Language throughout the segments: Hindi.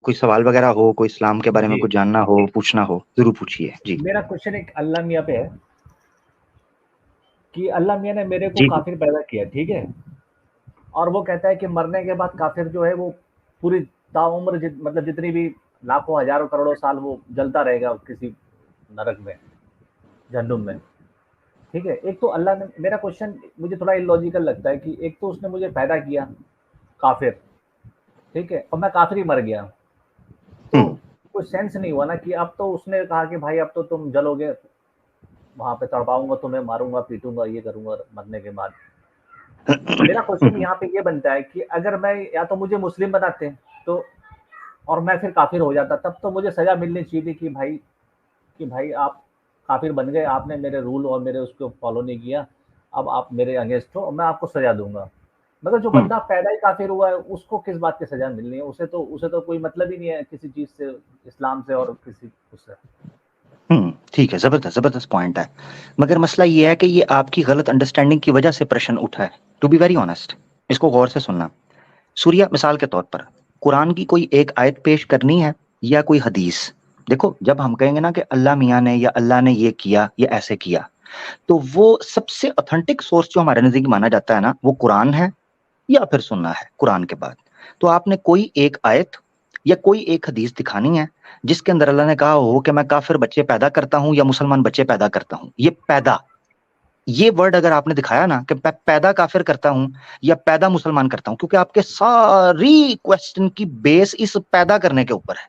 कोई सवाल वगैरह हो, कोई इस्लाम के बारे में जी, कुछ जानना हो, पूछना हो, जरूर पूछिए जी। मेरा क्वेश्चन एक अल्लाह मियाँ पे है कि अल्लाह मियाँ ने मेरे को जी जी। काफ़िर पैदा किया, ठीक है? और वो कहता है कि मरने के बाद काफ़िर जो है वो पूरी ताउम्र मतलब जितनी भी लाखों, हज़ारों, करोड़ों साल वो जलता रहेगा किसी नरक में, जहन्नुम में, ठीक है? एक तो अल्लाह ने मेरा क्वेश्चन मुझे थोड़ा इलॉजिकल लगता है कि एक तो उसने मुझे पैदा किया काफ़िर, ठीक है? और मैं काफ़िर ही मर गया। तो हम्म कोई सेंस नहीं हुआ ना कि अब तो उसने कहा कि भाई अब तो तुम जलोगे, वहाँ पे तड़पाऊँगा तुम्हें, मारूँगा, पीटूँगा, ये करूँगा मरने के बाद। मेरा क्वेश्चन यहाँ पे ये बनता है कि अगर मैं या तो मुझे मुस्लिम बनाते तो और मैं फिर काफ़िर हो जाता, तब तो मुझे सज़ा मिलनी चाहिए थी कि भाई आप काफ़िर बन गए, आपने मेरे रूल और मेरे उसको फ़ॉलो नहीं किया, अब आप मेरे अगेंस्ट हो और मैं आपको सज़ा दूँगा। मगर जो हम्म बंदा पैदा ही काफ़िर हुआ है, उसको किस बात की सज़ा मिलनी है? उसे तो कोई मतलब ही नहीं है किसी चीज़ से, इस्लाम से और किसी उससे। ठीक है, जबरदस्त जबरदस्त पॉइंट है। मगर मसला ये है कि ये आपकी गलत अंडरस्टैंडिंग की वजह से प्रश्न उठा है। टू बी वेरी ऑनेस्ट, इसको गौर से सुनना। सूर्या मिसाल के तौर पर कुरान की कोई एक आयत पेश करनी है या कोई हदीस। देखो, जब हम कहेंगे ना कि अल्लाह मियाँ ने या अल्लाह ने ये किया या ऐसे किया, तो वो सबसे ऑथेंटिक सोर्स जो हमारे नजदीक माना जाता है ना, वो कुरान है या फिर सुन्ना है कुरान के बाद। तो आपने कोई एक आयत या कोई एक हदीस दिखानी है जिसके अंदर अल्लाह ने कहा हो कि मैं काफिर बच्चे पैदा करता हूं या मुसलमान बच्चे पैदा करता हूं। ये पैदा, ये वर्ड अगर आपने दिखाया ना कि पैदा काफिर करता हूं या पैदा मुसलमान करता हूं, क्योंकि आपके सारी क्वेश्चन की बेस इस पैदा करने के ऊपर है।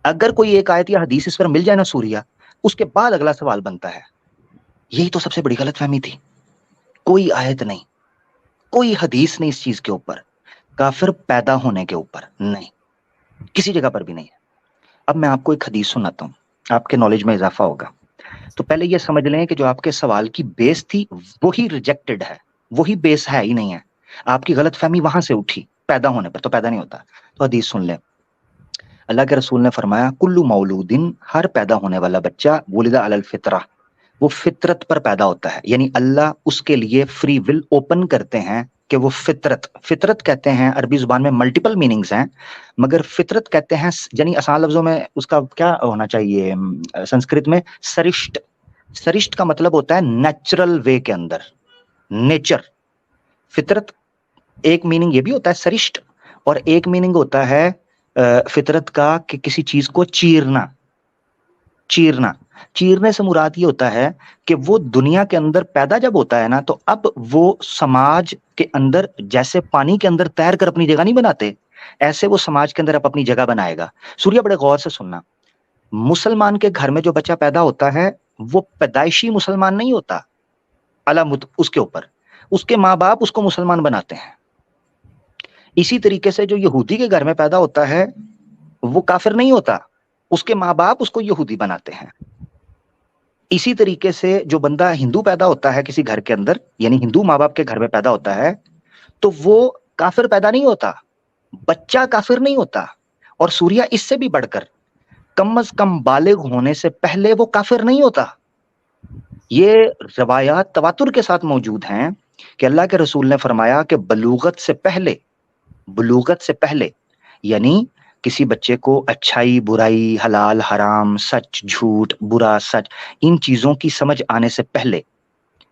अगर कोई एक आयत या हदीस इस पर मिल जाए ना सूर्या, उसके बाद अगला सवाल बनता है। यही तो सबसे बड़ी गलतफहमी थी। कोई आयत नहीं, कोई हदीस नहीं इस चीज के ऊपर, काफिर पैदा होने के ऊपर नहीं, किसी जगह पर भी नहीं है। अब मैं आपको एक हदीस सुनाता हूं, आपके नॉलेज में इजाफा होगा। तो पहले ये समझ लें कि जो आपके सवाल की बेस थी वही रिजेक्टेड है, वही बेस है ही नहीं है। आपकी गलतफहमी वहां से उठी, पैदा होने पर तो पैदा नहीं होता। तो हदीस सुन लें। अल्लाह के रसूल ने फरमाया, कुल्लु मौलूदिन, हर पैदा होने वाला बच्चा, वुलिदा अलल फितरा, वो फितरत पर पैदा होता है। यानी अल्लाह उसके लिए फ्री विल ओपन करते हैं कि वो फितरत, फितरत कहते हैं अरबी जुबान में मल्टीपल मीनिंग्स हैं, मगर फितरत कहते हैं यानी आसान लफ्जों में उसका क्या होना चाहिए, संस्कृत में सरिष्ट। सरिष्ट का मतलब होता है नेचुरल वे के अंदर, नेचर। फितरत एक मीनिंग ये भी होता है सरिष्ट, और एक मीनिंग होता है फितरत का कि किसी चीज को चीरना। चीरना, चीरने से मुराद ये होता है कि वो दुनिया के अंदर पैदा जब होता है ना, तो अब वो समाज के अंदर जैसे पानी के अंदर तैर कर अपनी जगह नहीं बनाते, ऐसे वो समाज के अंदर अपनी जगह बनाएगा। सूर्य, बड़े गौर से सुनना। मुसलमान के घर में जो बच्चा पैदा होता है वो पैदाइशी मुसलमान नहीं होता, अलामुत उसके ऊपर, उसके माँ बाप उसको मुसलमान बनाते हैं। इसी तरीके से जो यहूदी के घर में पैदा होता है वो काफिर नहीं होता, उसके माँ बाप उसको यहूदी बनाते हैं। इसी तरीके से जो बंदा हिंदू पैदा होता है किसी घर के अंदर, यानी हिंदू माँ बाप के घर में पैदा होता है, तो वो काफिर पैदा नहीं होता, बच्चा काफिर नहीं होता। और सूर्या इससे भी बढ़कर, कम अज कम बालिग होने से पहले वो काफिर नहीं होता। ये रवायात तवातुर के साथ मौजूद हैं कि अल्लाह के रसूल ने फरमाया कि बलूगत से पहले, बुलूगत से पहले, यानी किसी बच्चे को अच्छाई बुराई, हलाल हराम, सच झूठ, बुरा सच, इन चीजों की समझ आने से पहले,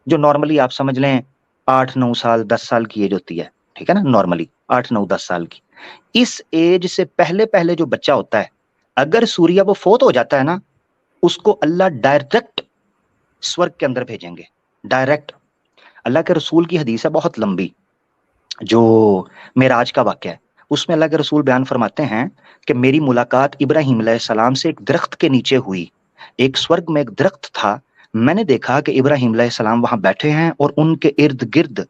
जो नॉर्मली आप समझ लें 8-9 साल 10 साल की एज होती है, ठीक है ना, नॉर्मली 8-9-10 साल की, इस एज से पहले पहले जो बच्चा होता है, अगर सूर्य वो फोत हो जाता है ना, उसको अल्लाह डायरेक्ट स्वर्ग के अंदर भेजेंगे, डायरेक्ट। अल्लाह के रसूल की हदीस है बहुत लंबी, जो मेराज का वाक्य है, उसमें अल्लाह के रसूल बयान फरमाते हैं कि मेरी मुलाकात इब्राहिम अलैहिस्सलाम से एक दरख्त के नीचे हुई। एक स्वर्ग में एक दरख्त था, मैंने देखा कि इब्राहिम अलैहिस्सलाम वहां बैठे हैं और उनके इर्द गिर्द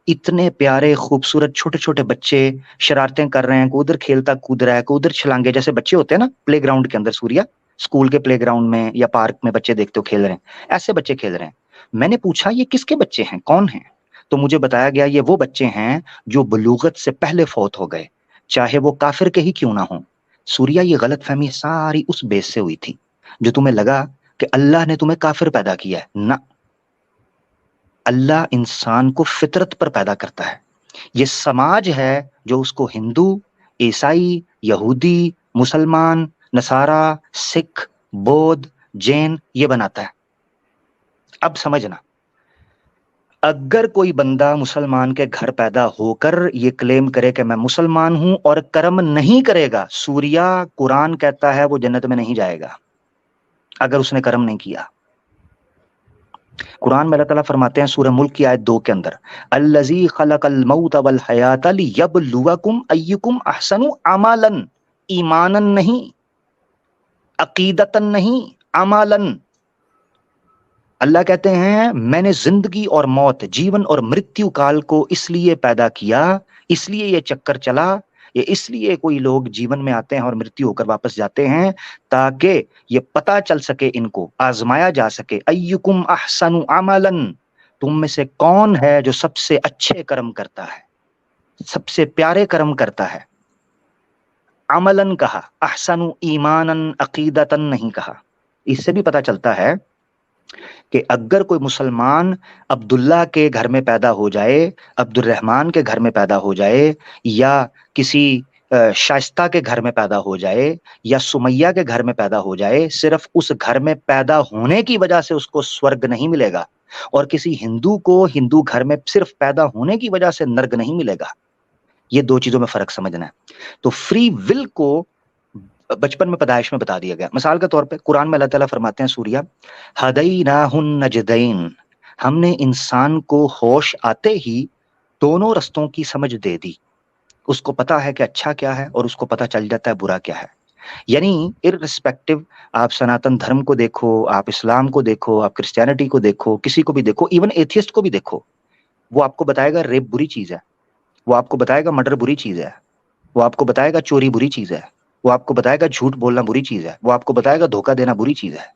इतने प्यारे खूबसूरत छोटे छोटे बच्चे शरारतें कर रहे हैं, कोई उधर खेलता कूद रहा है, कोई उधर छलांगे, जैसे बच्चे होते हैं ना प्ले ग्राउंड के अंदर, सूर्या स्कूल के प्ले ग्राउंड में या पार्क में बच्चे देखते हो खेल रहे हैं, ऐसे बच्चे खेल रहे हैं। मैंने पूछा ये किसके बच्चे हैं, कौन है? तो मुझे बताया गया ये वो बच्चे हैं जो बलूगत से पहले फौत हो गए, चाहे वो काफिर के ही क्यों ना हो। सूर्या, ये गलतफहमी सारी उस बेस से हुई थी जो तुम्हें लगा कि अल्लाह ने तुम्हें काफिर पैदा किया है ना। अल्लाह इंसान को फितरत पर पैदा करता है। ये समाज है जो उसको हिंदू, ईसाई, यहूदी, मुसलमान, नसारा, सिख, बौद्ध, जैन ये बनाता है। अब समझना, अगर कोई बंदा मुसलमान के घर पैदा होकर ये क्लेम करे कि मैं मुसलमान हूं और कर्म नहीं करेगा, सूर्या कुरान कहता है वो जन्नत में नहीं जाएगा अगर उसने कर्म नहीं किया। कुरान में अल्लाह ताला फरमाते हैं सूरह मुल्क की आयत 2 के अंदर, अल्लज़ी खलकल मौत वल हयात लियब्लुवकुम अय्युकुम अहसनु अमलन, ईमानन नहीं, अकीदतन नहीं, अमलन। अल्लाह कहते हैं मैंने जिंदगी और मौत, जीवन और मृत्यु काल को इसलिए पैदा किया, इसलिए ये चक्कर चला, ये इसलिए कोई लोग जीवन में आते हैं और मृत्यु होकर वापस जाते हैं, ताकि ये पता चल सके, इनको आजमाया जा सके, अय्युकुम अहसनु अमलन, तुम में से कौन है जो सबसे अच्छे कर्म करता है, सबसे प्यारे कर्म करता है। अमलन कहा, अहसनु ईमानन अकीदतन नहीं कहा। इससे भी पता चलता है कि अगर कोई मुसलमान अब्दुल्ला के घर में पैदा हो जाए, अब्दुल रहमान के घर में पैदा हो जाए, या किसी शाइस्ता के घर में पैदा हो जाए, या सुमैया के घर में पैदा हो जाए, सिर्फ उस घर में पैदा होने की वजह से उसको स्वर्ग नहीं मिलेगा, और किसी हिंदू को हिंदू घर में सिर्फ पैदा होने की वजह से नर्क नहीं मिलेगा। ये दो चीजों में फर्क समझना है। तो फ्री विल को बचपन में पैदाइश में बता दिया गया। मिसाल के तौर पे कुरान में अल्लाह ताला फरमाते हैं सूर्या, हदैनाहुन नजदैन, हमने इंसान को होश आते ही दोनों रस्तों की समझ दे दी। उसको पता है कि अच्छा क्या है और उसको पता चल जाता है बुरा क्या है। यानी इररिस्पेक्टिव, आप सनातन धर्म को देखो, आप इस्लाम को देखो, आप क्रिश्चियनिटी को देखो, किसी को भी देखो, इवन एथियस्ट को भी देखो, वो आपको बताएगा रेप बुरी चीज है, वो आपको बताएगा मर्डर बुरी चीज है, वो आपको बताएगा चोरी बुरी चीज है, वो आपको बताएगा झूठ बोलना बुरी चीज है, वो आपको बताएगा धोखा देना बुरी चीज है।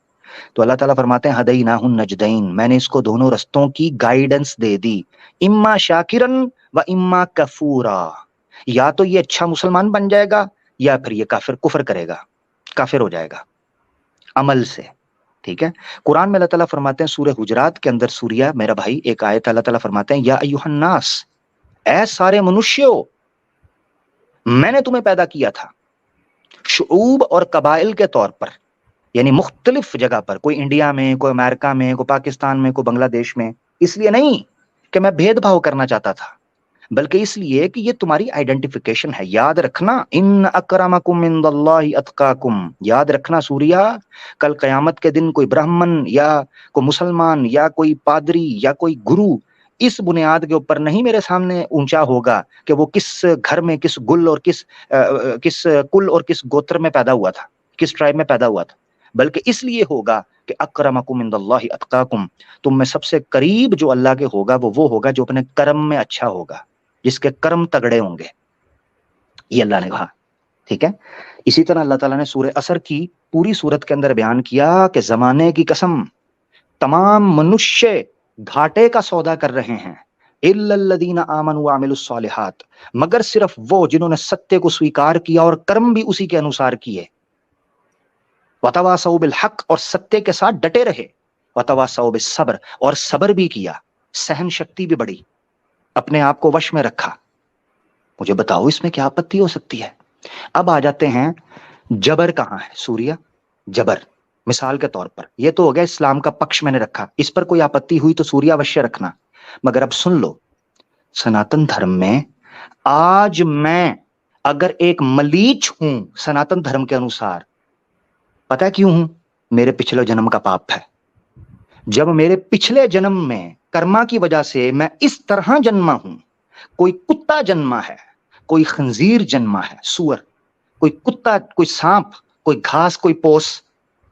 तो अल्लाह ताला फरमाते हैं हदैनाहुन नजदैन, मैंने इसको दोनों रस्तों की गाइडेंस दे दी, इम्मा शाकिरन व इम्मा कफूरा, या तो ये अच्छा मुसलमान बन जाएगा या फिर ये काफिर कुफर करेगा, काफिर हो जाएगा अमल से। ठीक है, कुरान में अल्लाह ताला फरमाते हैं सूरह हुजरात के अंदर, सूर्या मेरा भाई, एक आयत अल्लाह ताला फरमाते हैं, या अय्युहन नास, ऐ सारे मनुष्यों, मैंने तुम्हें पैदा किया था शुऊब और कबाइल के तौर पर, यानी मुख्तलिफ जगह पर, कोई इंडिया में, कोई अमेरिका में, कोई पाकिस्तान में, कोई बांग्लादेश में, इसलिए नहीं कि मैं भेदभाव करना चाहता था, बल्कि इसलिए कि ये तुम्हारी आइडेंटिफिकेशन है। याद रखना, इन अकरमकुम इंदल्लाहि अतकाकुम, याद रखना सूर्या, कल कयामत के दिन कोई ब्राह्मण या कोई मुसलमान या कोई पादरी या कोई गुरु इस बुनियाद के ऊपर नहीं मेरे सामने ऊंचा होगा कि वो किस घर में, किस गुल और किस कुल और किस गोत्र में पैदा हुआ था, किस ट्राइब में पैदा हुआ था, बल्कि इसलिए होगा कि अकरमकुम इंदल्लाहि अतकाकुम, तुम में सबसे करीब जो अल्लाह के होगा वो होगा जो अपने कर्म में अच्छा होगा, जिसके कर्म तगड़े होंगे, ये अल्लाह ने कहा। ठीक है, इसी तरह अल्लाह ताला ने सूरह असर की पूरी सूरत के अंदर बयान किया कि जमाने की कसम, तमाम मनुष्य घाटे का सौदा कर रहे हैं, इल्लल्लज़ीना आमनू व अमिलुस्सालिहात, मगर सिर्फ वो जिन्होंने सत्य को स्वीकार किया और कर्म भी उसी के अनुसार किए, वतवासौ बिल हक, और सत्य के साथ डटे रहे, वतवासौ बिस सब्र, और सब्र भी किया, सहन शक्ति भी बढ़ी, अपने आप को वश में रखा। मुझे बताओ इसमें क्या आपत्ति हो सकती है। अब आ जाते हैं जबर कहाँ है सूर्या, जबर मिसाल के तौर पर, ये तो हो गया इस्लाम का पक्ष मैंने रखा, इस पर कोई आपत्ति हुई तो सूर्या अवश्य रखना। मगर अब सुन लो, सनातन धर्म में आज मैं अगर एक मलीच हूं सनातन धर्म के अनुसार, पता है क्यों हूं? मेरे पिछले जन्म का पाप है। जब मेरे पिछले जन्म में कर्मा की वजह से मैं इस तरह जन्मा हूं, कोई कुत्ता जन्मा है, कोई खंजीर जन्मा है, सुअर, कोई कुत्ता, कोई सांप, कोई घास, कोई पोस,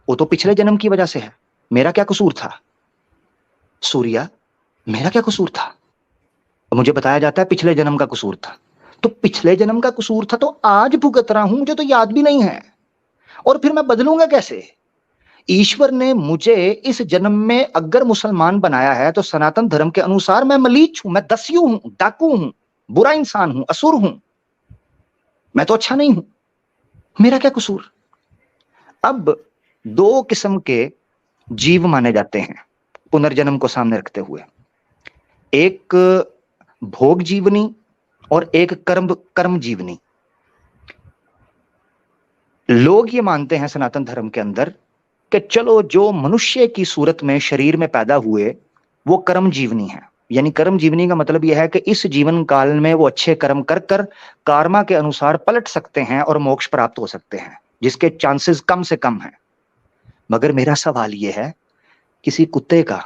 वो तो पिछले जन्म की वजह से है। मेरा क्या कसूर था सूर्या, मेरा क्या कसूर था? मुझे बताया जाता है पिछले जन्म का कसूर था, तो पिछले जन्म का कसूर था तो आज भुगत रहा हूं, मुझे तो याद भी नहीं है, और फिर मैं बदलूंगा कैसे? ईश्वर ने मुझे इस जन्म में अगर मुसलमान बनाया है तो सनातन धर्म के अनुसार मैं मलीच हूं, मैं दस्यु हूं, डाकू हूं, बुरा इंसान हूं, असुर हूं, मैं तो अच्छा नहीं हूं, मेरा क्या कसूर? अब दो किस्म के जीव माने जाते हैं पुनर्जन्म को सामने रखते हुए, एक भोग जीवनी और एक कर्म जीवनी। लोग ये मानते हैं सनातन धर्म के अंदर कि चलो जो मनुष्य की सूरत में शरीर में पैदा हुए वो कर्म जीवनी है। यानी कर्म जीवनी का मतलब यह है कि इस जीवन काल में वो अच्छे कर्म कर कर कर्मा के अनुसार पलट सकते हैं और मोक्ष प्राप्त हो सकते हैं, जिसके चांसेस कम से कम हैं। मगर मेरा सवाल यह है, किसी कुत्ते का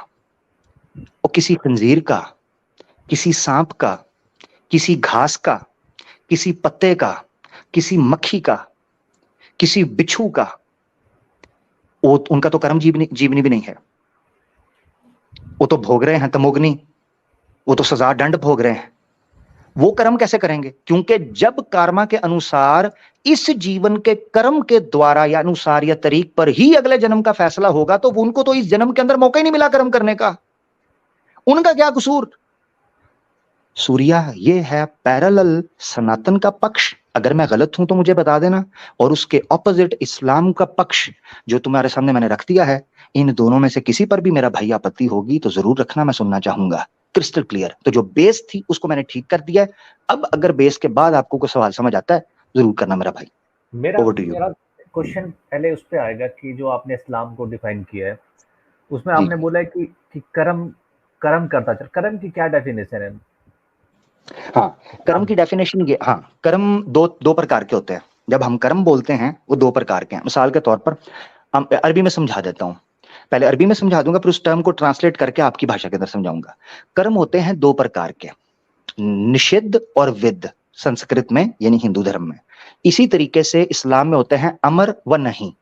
और किसी खंजीर का, किसी सांप का, किसी घास का, किसी पत्ते का, किसी मक्खी का, किसी बिच्छू का, वो उनका तो कर्म जीवनी जीवनी भी नहीं है। वो तो भोग रहे हैं तमोग्नि, वो तो सजा दंड भोग रहे हैं। वो कर्म कैसे करेंगे? क्योंकि जब कर्मा के अनुसार इस जीवन के कर्म के द्वारा या अनुसार या तरीक पर ही अगले जन्म का फैसला होगा, तो उनको तो इस जन्म के अंदर मौका ही नहीं मिला कर्म करने का। उनका क्या कसूर? सूर्या, ये है पैरेलल सनातन का पक्ष। अगर मैं गलत हूं तो मुझे बता देना, और उसके ऑपोजिट इस्लाम का पक्ष जो तुम्हारे सामने मैंने रख दिया है। इन दोनों में से किसी पर भी मेरा भाई आपत्ति होगी तो जरूर रखना, मैं सुनना चाहूंगा। Crystal clear. तो जो बेस थी उसको मैंने ठीक कर दिया है। अब अगर बेस के बाद आपको कोई सवाल समझ आता है जरूर करना मेरा भाई। Over to you. मेरा क्वेश्चन पहले उस पे आएगा कि जो आपने इस्लाम को डिफाइन किया है, उसमें जी आपने बोला है कि कर्म कर्म करता चल। कर्म की क्या डेफिनेशन है? हाँ, कर्म की डेफिनेशन ये, हाँ, कर्म दो दो प्रकार के होते हैं। जब हम कर्म बोलते हैं वो दो प्रकार के हैं। मिसाल के तौर पर हम अरबी में समझा देता हूँ, पहले अरबी में समझा दूंगा, फिर उस टर्म को ट्रांसलेट करके आपकी भाषा के अंदर समझाऊंगा। कर्म होते हैं दो प्रकार के, निषिद्ध और विद्ध, संस्कृत में यानी हिंदू धर्म में। इसी तरीके से इस्लाम में होते हैं अमर व नहीं,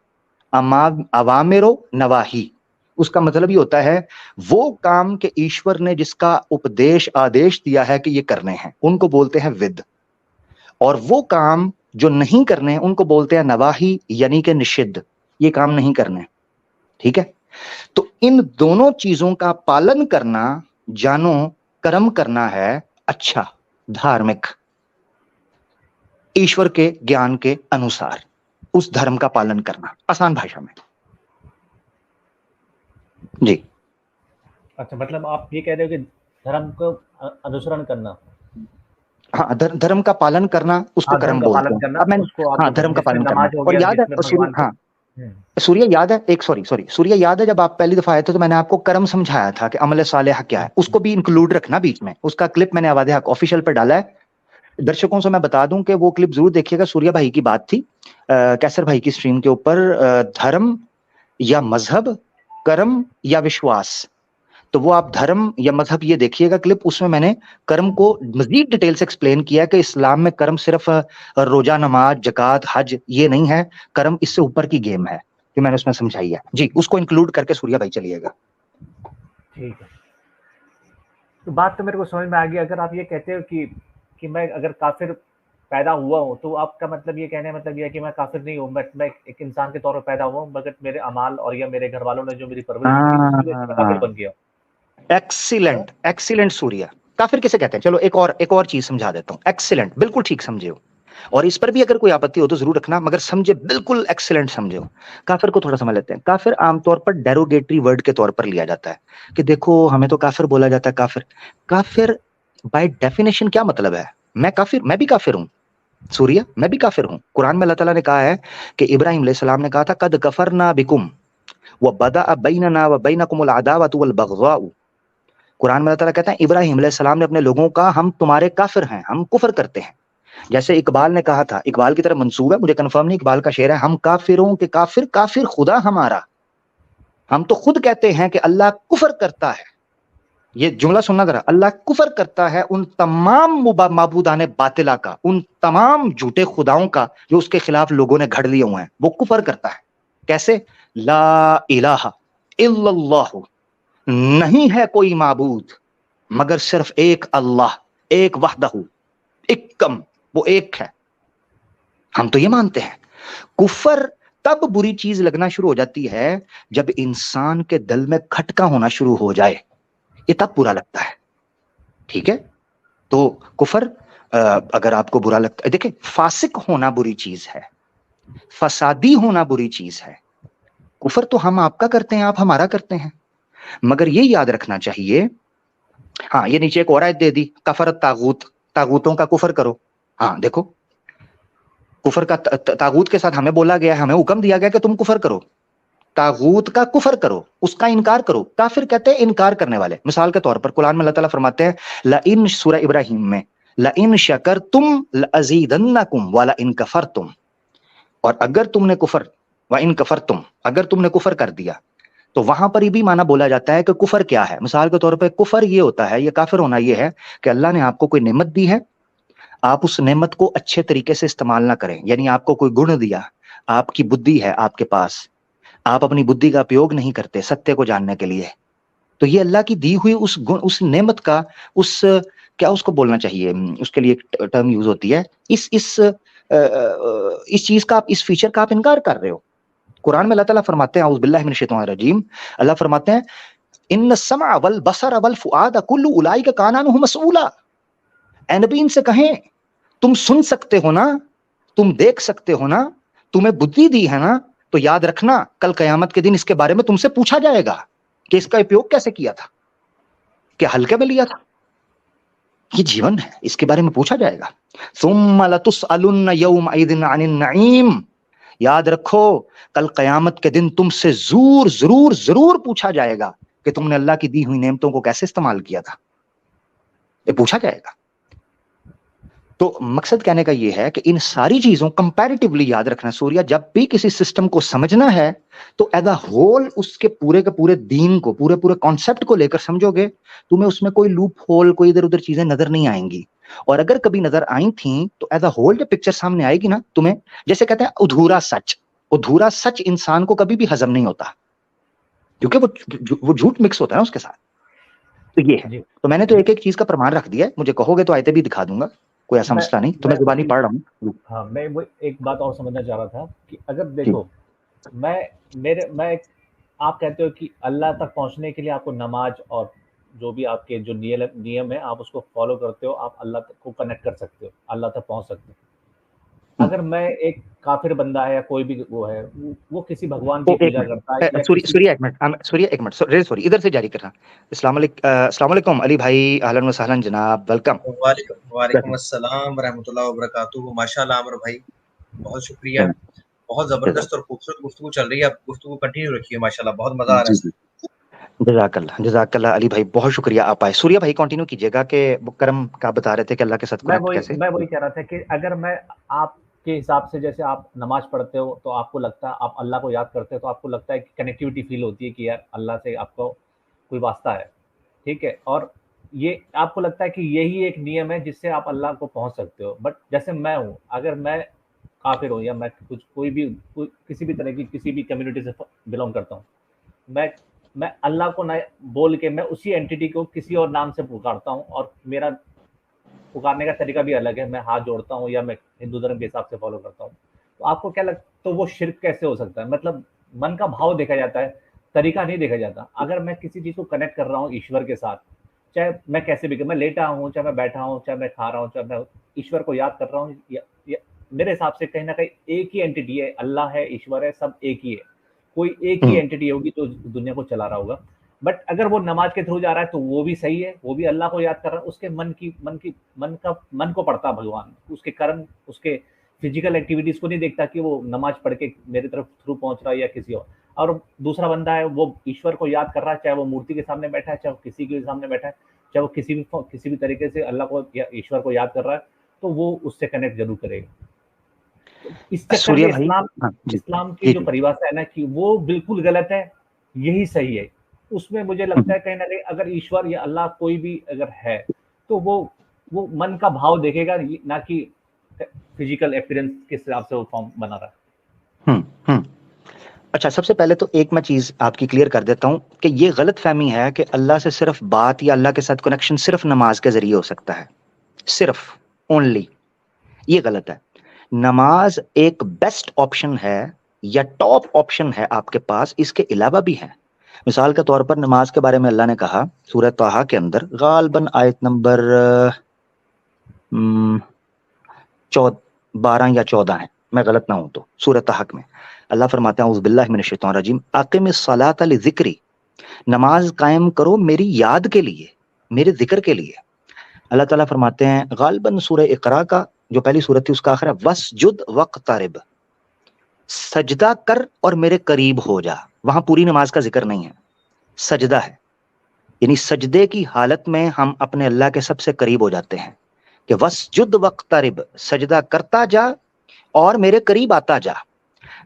अवामिरो नवाही। उसका मतलब ये होता है वो काम के ईश्वर ने जिसका उपदेश आदेश दिया है कि ये करने हैं, उनको बोलते हैं विद। और वो काम जो नहीं करने उनको बोलते हैं नवाही, यानी कि निषिद्ध, ये काम नहीं करने। ठीक है, तो इन दोनों चीजों का पालन करना जानो कर्म करना है। अच्छा, धार्मिक, ईश्वर के ज्ञान के अनुसार उस धर्म का पालन करना, आसान भाषा में। जी अच्छा, मतलब आप ये कह रहे हो कि धर्म को अनुसरण करना। हाँ, धर्म का पालन करना उसको हाँ, धर्म कर्म का बोलते पालन हैं। करना, अब मैंने, उसको आप हाँ, मतलब धर्म का जिसमें पालन करना। नमाज हो और गया, याद है जिसमें सूर्य, भगवान को। हाँ, सूर्य याद है, एक सॉरी सूर्य याद है, जब आप पहली दफा आए थे तो मैंने आपको कर्म समझाया था कि अमल सालेह क्या है, उसको भी इंक्लूड रखना बीच में। उसका क्लिप मैंने आवाज़ हक ऑफिशियल पे डाला है। दर्शकों से मैं बता दूं कि वो क्लिप जरूर देखिएगा। सूर्या भाई की बात थी कैसर भाई की स्ट्रीम के ऊपर, धर्म या मजहब, कर्म या विश्वास। तो वो आप धर्म या मजहब ये देखिएगा क्लिप, उसमें मैंने कर्म को मजीद डिटेल से एक्सप्लेन किया कि इस्लाम में कर्म सिर्फ रोजा, नमाज, जकात, हज ये नहीं है। कर्म इससे ऊपर की गेम है, जो मैंने उसमें समझाई है। जी, उसको इंक्लूड करके सूर्या भाई चलिएगा। ठीक है, तो बात तो मेरे को समझ में आ गई। अगर आप ये कहते हो कि मैं अगर काफिर पैदा हुआ हूँ, तो आपका मतलब ये कहने का मतलब ये है कि मैं काफिर नहीं हूँ, मैं एक इंसान के तौर पर पैदा हुआ हूँ, मगर मेरे अमाल और या मेरे घर वालों ने जो मेरी परवरिश की उसकी वजह से मैं काफिर बन गया। Excellent, excellent Surya. काफिर किसे कहते हैं? चलो एक और चीज समझा देता हूँ। एक्सीलेंट, बिल्कुल ठीक समझे हो। और इस पर भी अगर कोई आपत्ति हो तो जरूर रखना, मगर समझे, बिल्कुल एक्सीलेंट समझे हो। काफिर को थोड़ा समझ लेते हैं। काफिर आमतौर पर डेरोगेटरी वर्ड के तौर पर लिया जाता है कि देखो हमें तो काफिर बोला जाता है। काफिर, काफिर बाय डेफिनेशन क्या मतलब है? मैं भी काफिर हूं सूर्या, मैं भी काफिर हूं। कुरान में अल्लाह ताला ने कहा है कि इब्राहिम अलैहिस्सलाम ने कहा था कद कफरना बिकुम व बदा बैनना व बैनकुमुल अदावतु वल बगज़ाउ। कुरान में अल्लाह ताला कहता है इब्राहिम अलैहिस्सलाम ने अपने लोगों का हम तुम्हारे काफिर हैं, हम कुफर करते हैं। जैसे इकबाल ने कहा था, इकबाल की तरफ मंसूब है, मुझे कंफर्म नहीं, इकबाल का शेर है, हम काफिरों के काफिर, काफिर खुदा हमारा। हम तो खुद कहते हैं कि अल्लाह कुफर करता है। ये जुमला सुनना जरा, अल्लाह कुफर करता है उन तमाम माबूदाने बातिला का, उन तमाम झूठे खुदाओं का जो उसके खिलाफ लोगों ने घड़ लिए हुए हैं, वो कुफर करता है। कैसे? ला इलाहा इल्लल्लाह, नहीं है कोई माबूद मगर सिर्फ एक अल्लाह, एक वहदहू, इक्कम, वो एक है। हम तो ये मानते हैं। कुफर तब बुरी चीज लगना शुरू हो जाती है जब इंसान के दिल में खटका होना शुरू हो जाए, ये तब बुरा लगता है। ठीक है, तो कुफर अगर आपको बुरा लगता है, देखिए फासिक होना बुरी चीज है, फसादी होना बुरी चीज है। कुफर तो हम आपका करते हैं, आप हमारा करते हैं। मगर ये याद रखना चाहिए, हाँ, ये नीचे एक और आयत दे दी, कफरत तागूत, तागूतों का कुफर करो। हाँ देखो, कुफर का तागूत के साथ हमें बोला गया है, हमें हुक्म दिया गया कि तुम कुफर करो, तागूत का कुफर करो, उसका इनकार करो। काफिर कहते हैं इनकार करने वाले। मिसाल के तौर पर कुरान में अल्लाह ताला फरमाते हैं ला इन, सूरह इब्राहिम में, ला इन शकरतुम लअज़ीदन्नकुम व ला इन कफरतुम, और अगर तुमने कुफर, व इन कफरतुम, अगर तुमने कुफर कर दिया, तो वहां पर भी माना बोला जाता है कि कुफर क्या है। मिसाल के तौर पर कुफर ये होता है, ये काफिर होना ये है कि अल्लाह ने आपको कोई नेमत दी है, आप उस नेमत को अच्छे तरीके से इस्तेमाल ना करें। यानी आपको कोई गुण दिया, आपकी बुद्धि है आपके पास, आप अपनी बुद्धि का उपयोग नहीं करते सत्य को जानने के लिए, तो ये अल्लाह की दी हुई उस गुण, उस नेमत का, उस क्या उसको बोलना चाहिए, उसके लिए एक टर्म यूज होती है, इस चीज का आप, इस फीचर का आप इनकार कर रहे हो। कुरान में अल्लाह ताला फरमाते हैं, औज़ बिल्लाहि मिनश शैतानिर रजीम, अल्लाह फरमाते हैं इन्न समा वल बसर वल फुआद कुल्लु उलाइका काना अन्हु मसऊला। ए नबी इनसे कहें तुम सुन सकते हो ना, तुम देख सकते हो ना, तुम्हें बुद्धि दी है ना, तो याद रखना कल कयामत के दिन इसके बारे में तुमसे पूछा जाएगा कि इसका उपयोग कैसे किया था, क्या हल्के में लिया था। ये जीवन है, इसके बारे में पूछा जाएगा। सुम्मा लतुसअलुन्न यौमइदिन अनिन नईम, याद रखो कल कयामत के दिन तुमसे जरूर जरूर जरूर पूछा जाएगा कि तुमने अल्लाह की दी हुई नेमतों को कैसे इस्तेमाल किया था, ये पूछा जाएगा। तो मकसद कहने का ये है कि इन सारी चीजों कंपैरेटिवली याद रखना, सूर्या, जब भी किसी सिस्टम को समझना है तो एज अ होल उसके पूरे के पूरे दीन को, पूरे पूरे कॉन्सेप्ट को लेकर समझोगे, तुम्हें उसमें कोई लूप होल, कोई इधर उधर चीजें नजर नहीं आएंगी। और अगर कभी नजर आई थी तो एज अ होल जब पिक्चर सामने आएगी ना तुम्हें, जैसे कहते हैं अधूरा सच, अधूरा सच इंसान को कभी भी हजम नहीं होता, क्योंकि वो झूठ मिक्स होता है उसके साथ। तो ये है, तो मैंने तो एक एक चीज का प्रमाण रख दिया है, मुझे कहोगे तो आयतें भी दिखा दूंगा, कोई ऐसा मसला नहीं, तो मैं जुबानी पढ़ रहा हूँ। हाँ, मैं वो एक बात और समझना चाह रहा था कि अगर देखो, मैं आप कहते हो कि अल्लाह तक पहुंचने के लिए आपको नमाज और जो भी आपके जो नियम है आप उसको फॉलो करते हो, आप अल्लाह तक को कनेक्ट कर सकते हो, अल्लाह तक पहुंच सकते हो। अगर मैं एक काफिर बंदा है या कोई भी वो है, वो किसी भगवान की पूजा करता है या सूर्या एक मिनट, सॉरी, इधर से जारी कर रहा। अस्सलाम वालेकुम अली भाई, अहलन व सहलन जनाब, वेलकम। वालेकुम अस्सलाम रहमतुल्लाहि व बरकातुहू। माशाल्लाह अमर भाई, बहुत शुक्रिया, बहुत जबरदस्त और खूबसूरत गुफ्तगू चल रही है, आप गुफ्तगू कंटिन्यू रखिए, माशाल्लाह बहुत मजा आ रहा है। जज़ाकल्लाह अली भाई, बहुत शुक्रिया आप आए। सूर्या भाई कंटिन्यू कीजिएगा कि मुकरम का बता रहे थे कि अल्लाह के साथ कनेक्ट कैसे। मैं वही कह रहा था कि अगर मैं आपके हिसाब से, जैसे आप नमाज पढ़ते हो तो आपको लगता है, आप अल्लाह को याद करते हो तो आपको लगता है कि कनेक्टिविटी फील होती है कि यार अल्लाह से आपको कोई वास्ता है, ठीक है, और ये आपको लगता है कि यही एक नियम है जिससे आप अल्लाह को पहुंच सकते हो। बट जैसे मैं हूँ, अगर मैं काफिर हूँ या मैं किसी भी तरह की किसी भी कम्युनिटी से बिलोंग करता हूँ, मैं अल्लाह को ना बोल के मैं उसी एंटिटी को किसी और नाम से पुकारता हूँ, और मेरा पुकारने का तरीका भी अलग है, मैं हाथ जोड़ता हूँ या मैं हिंदू धर्म के हिसाब से फॉलो करता हूँ। तो आपको क्या लगता, तो वो शिर्क कैसे हो सकता है? मतलब मन का भाव देखा जाता है, तरीका नहीं देखा जाता। अगर मैं किसी चीज को कनेक्ट कर रहा हूँ ईश्वर के साथ, चाहे मैं कैसे भी, मैं लेटा हूँ, चाहे मैं बैठा हूँ, चाहे मैं खा रहा हूँ, चाहे मैं ईश्वर को याद कर रहा हूँ, या मेरे हिसाब से कहीं ना कहीं एक ही एंटिटी है, अल्लाह है, ईश्वर है, सब एक ही है। कोई एक ही एंटिटी होगी जो दुनिया को चला रहा होगा। बट अगर वो नमाज के थ्रू जा रहा है तो वो भी सही है, वो भी अल्लाह को याद कर रहा है, उसके मन को पढ़ता भगवान, उसके कर्म, उसके फिजिकल एक्टिविटीज को नहीं देखता कि वो नमाज पढ़ के मेरी तरफ थ्रू पहुंच रहा है या किसी और दूसरा बंदा है वो ईश्वर को याद कर रहा है, चाहे वो मूर्ति के सामने बैठा है, चाहे वो किसी के सामने बैठा है, चाहे वो किसी भी तरीके से अल्लाह को या ईश्वर को याद कर रहा है, तो वो उससे कनेक्ट जरूर करेगा। इस चक्कर में इस्लाम की जो परिभाषा है ना कि वो बिल्कुल गलत है, यही सही है। उसमें मुझे लगता है कहीं ना कहीं अगर ईश्वर या अल्लाह कोई भी अगर है तो वो मन का भाव देखेगा, ना कि फिजिकल अपीयरेंस किस हिसाब से वो फॉर्म बना रहा है। अच्छा, सबसे पहले तो एक मैं चीज आपकी क्लियर कर देता हूं कि ये गलत फहमी है कि अल्लाह से सिर्फ बात या अल्लाह के साथ कनेक्शन सिर्फ नमाज के जरिए हो सकता है, सिर्फ ओनली, ये गलत है। नमाज एक बेस्ट ऑप्शन है या टॉप ऑप्शन है आपके पास, इसके अलावा भी है। मिसाल के तौर पर नमाज के बारे में अल्लाह ने कहा सूरह ताहा के अंदर, गालबन आयत नंबर 12 या 14 है, मैं गलत ना हूं तो, सूरह ताहा में अल्लाह फरमाते हैं औज़ बिल्लाहि मिनश शैतानिर रजीम, अक़िमिस सलाता लिज़िक्री, नमाज कायम करो मेरी याद के लिए, मेरे जिक्र के लिए। अल्लाह ताला फरमाते हैं गालबन सूरह इक़रा का जो पहली सूरत थी उसका आखिर है वस्जुद वक्तरिब, सजदा कर और मेरे करीब हो जा। वहां पूरी नमाज का जिक्र नहीं है, सजदा है, यानी सजदे की हालत में हम अपने अल्लाह के सबसे करीब हो जाते हैं कि वस्जुद वक्तरिब, सजदा करता जा और मेरे करीब आता जा।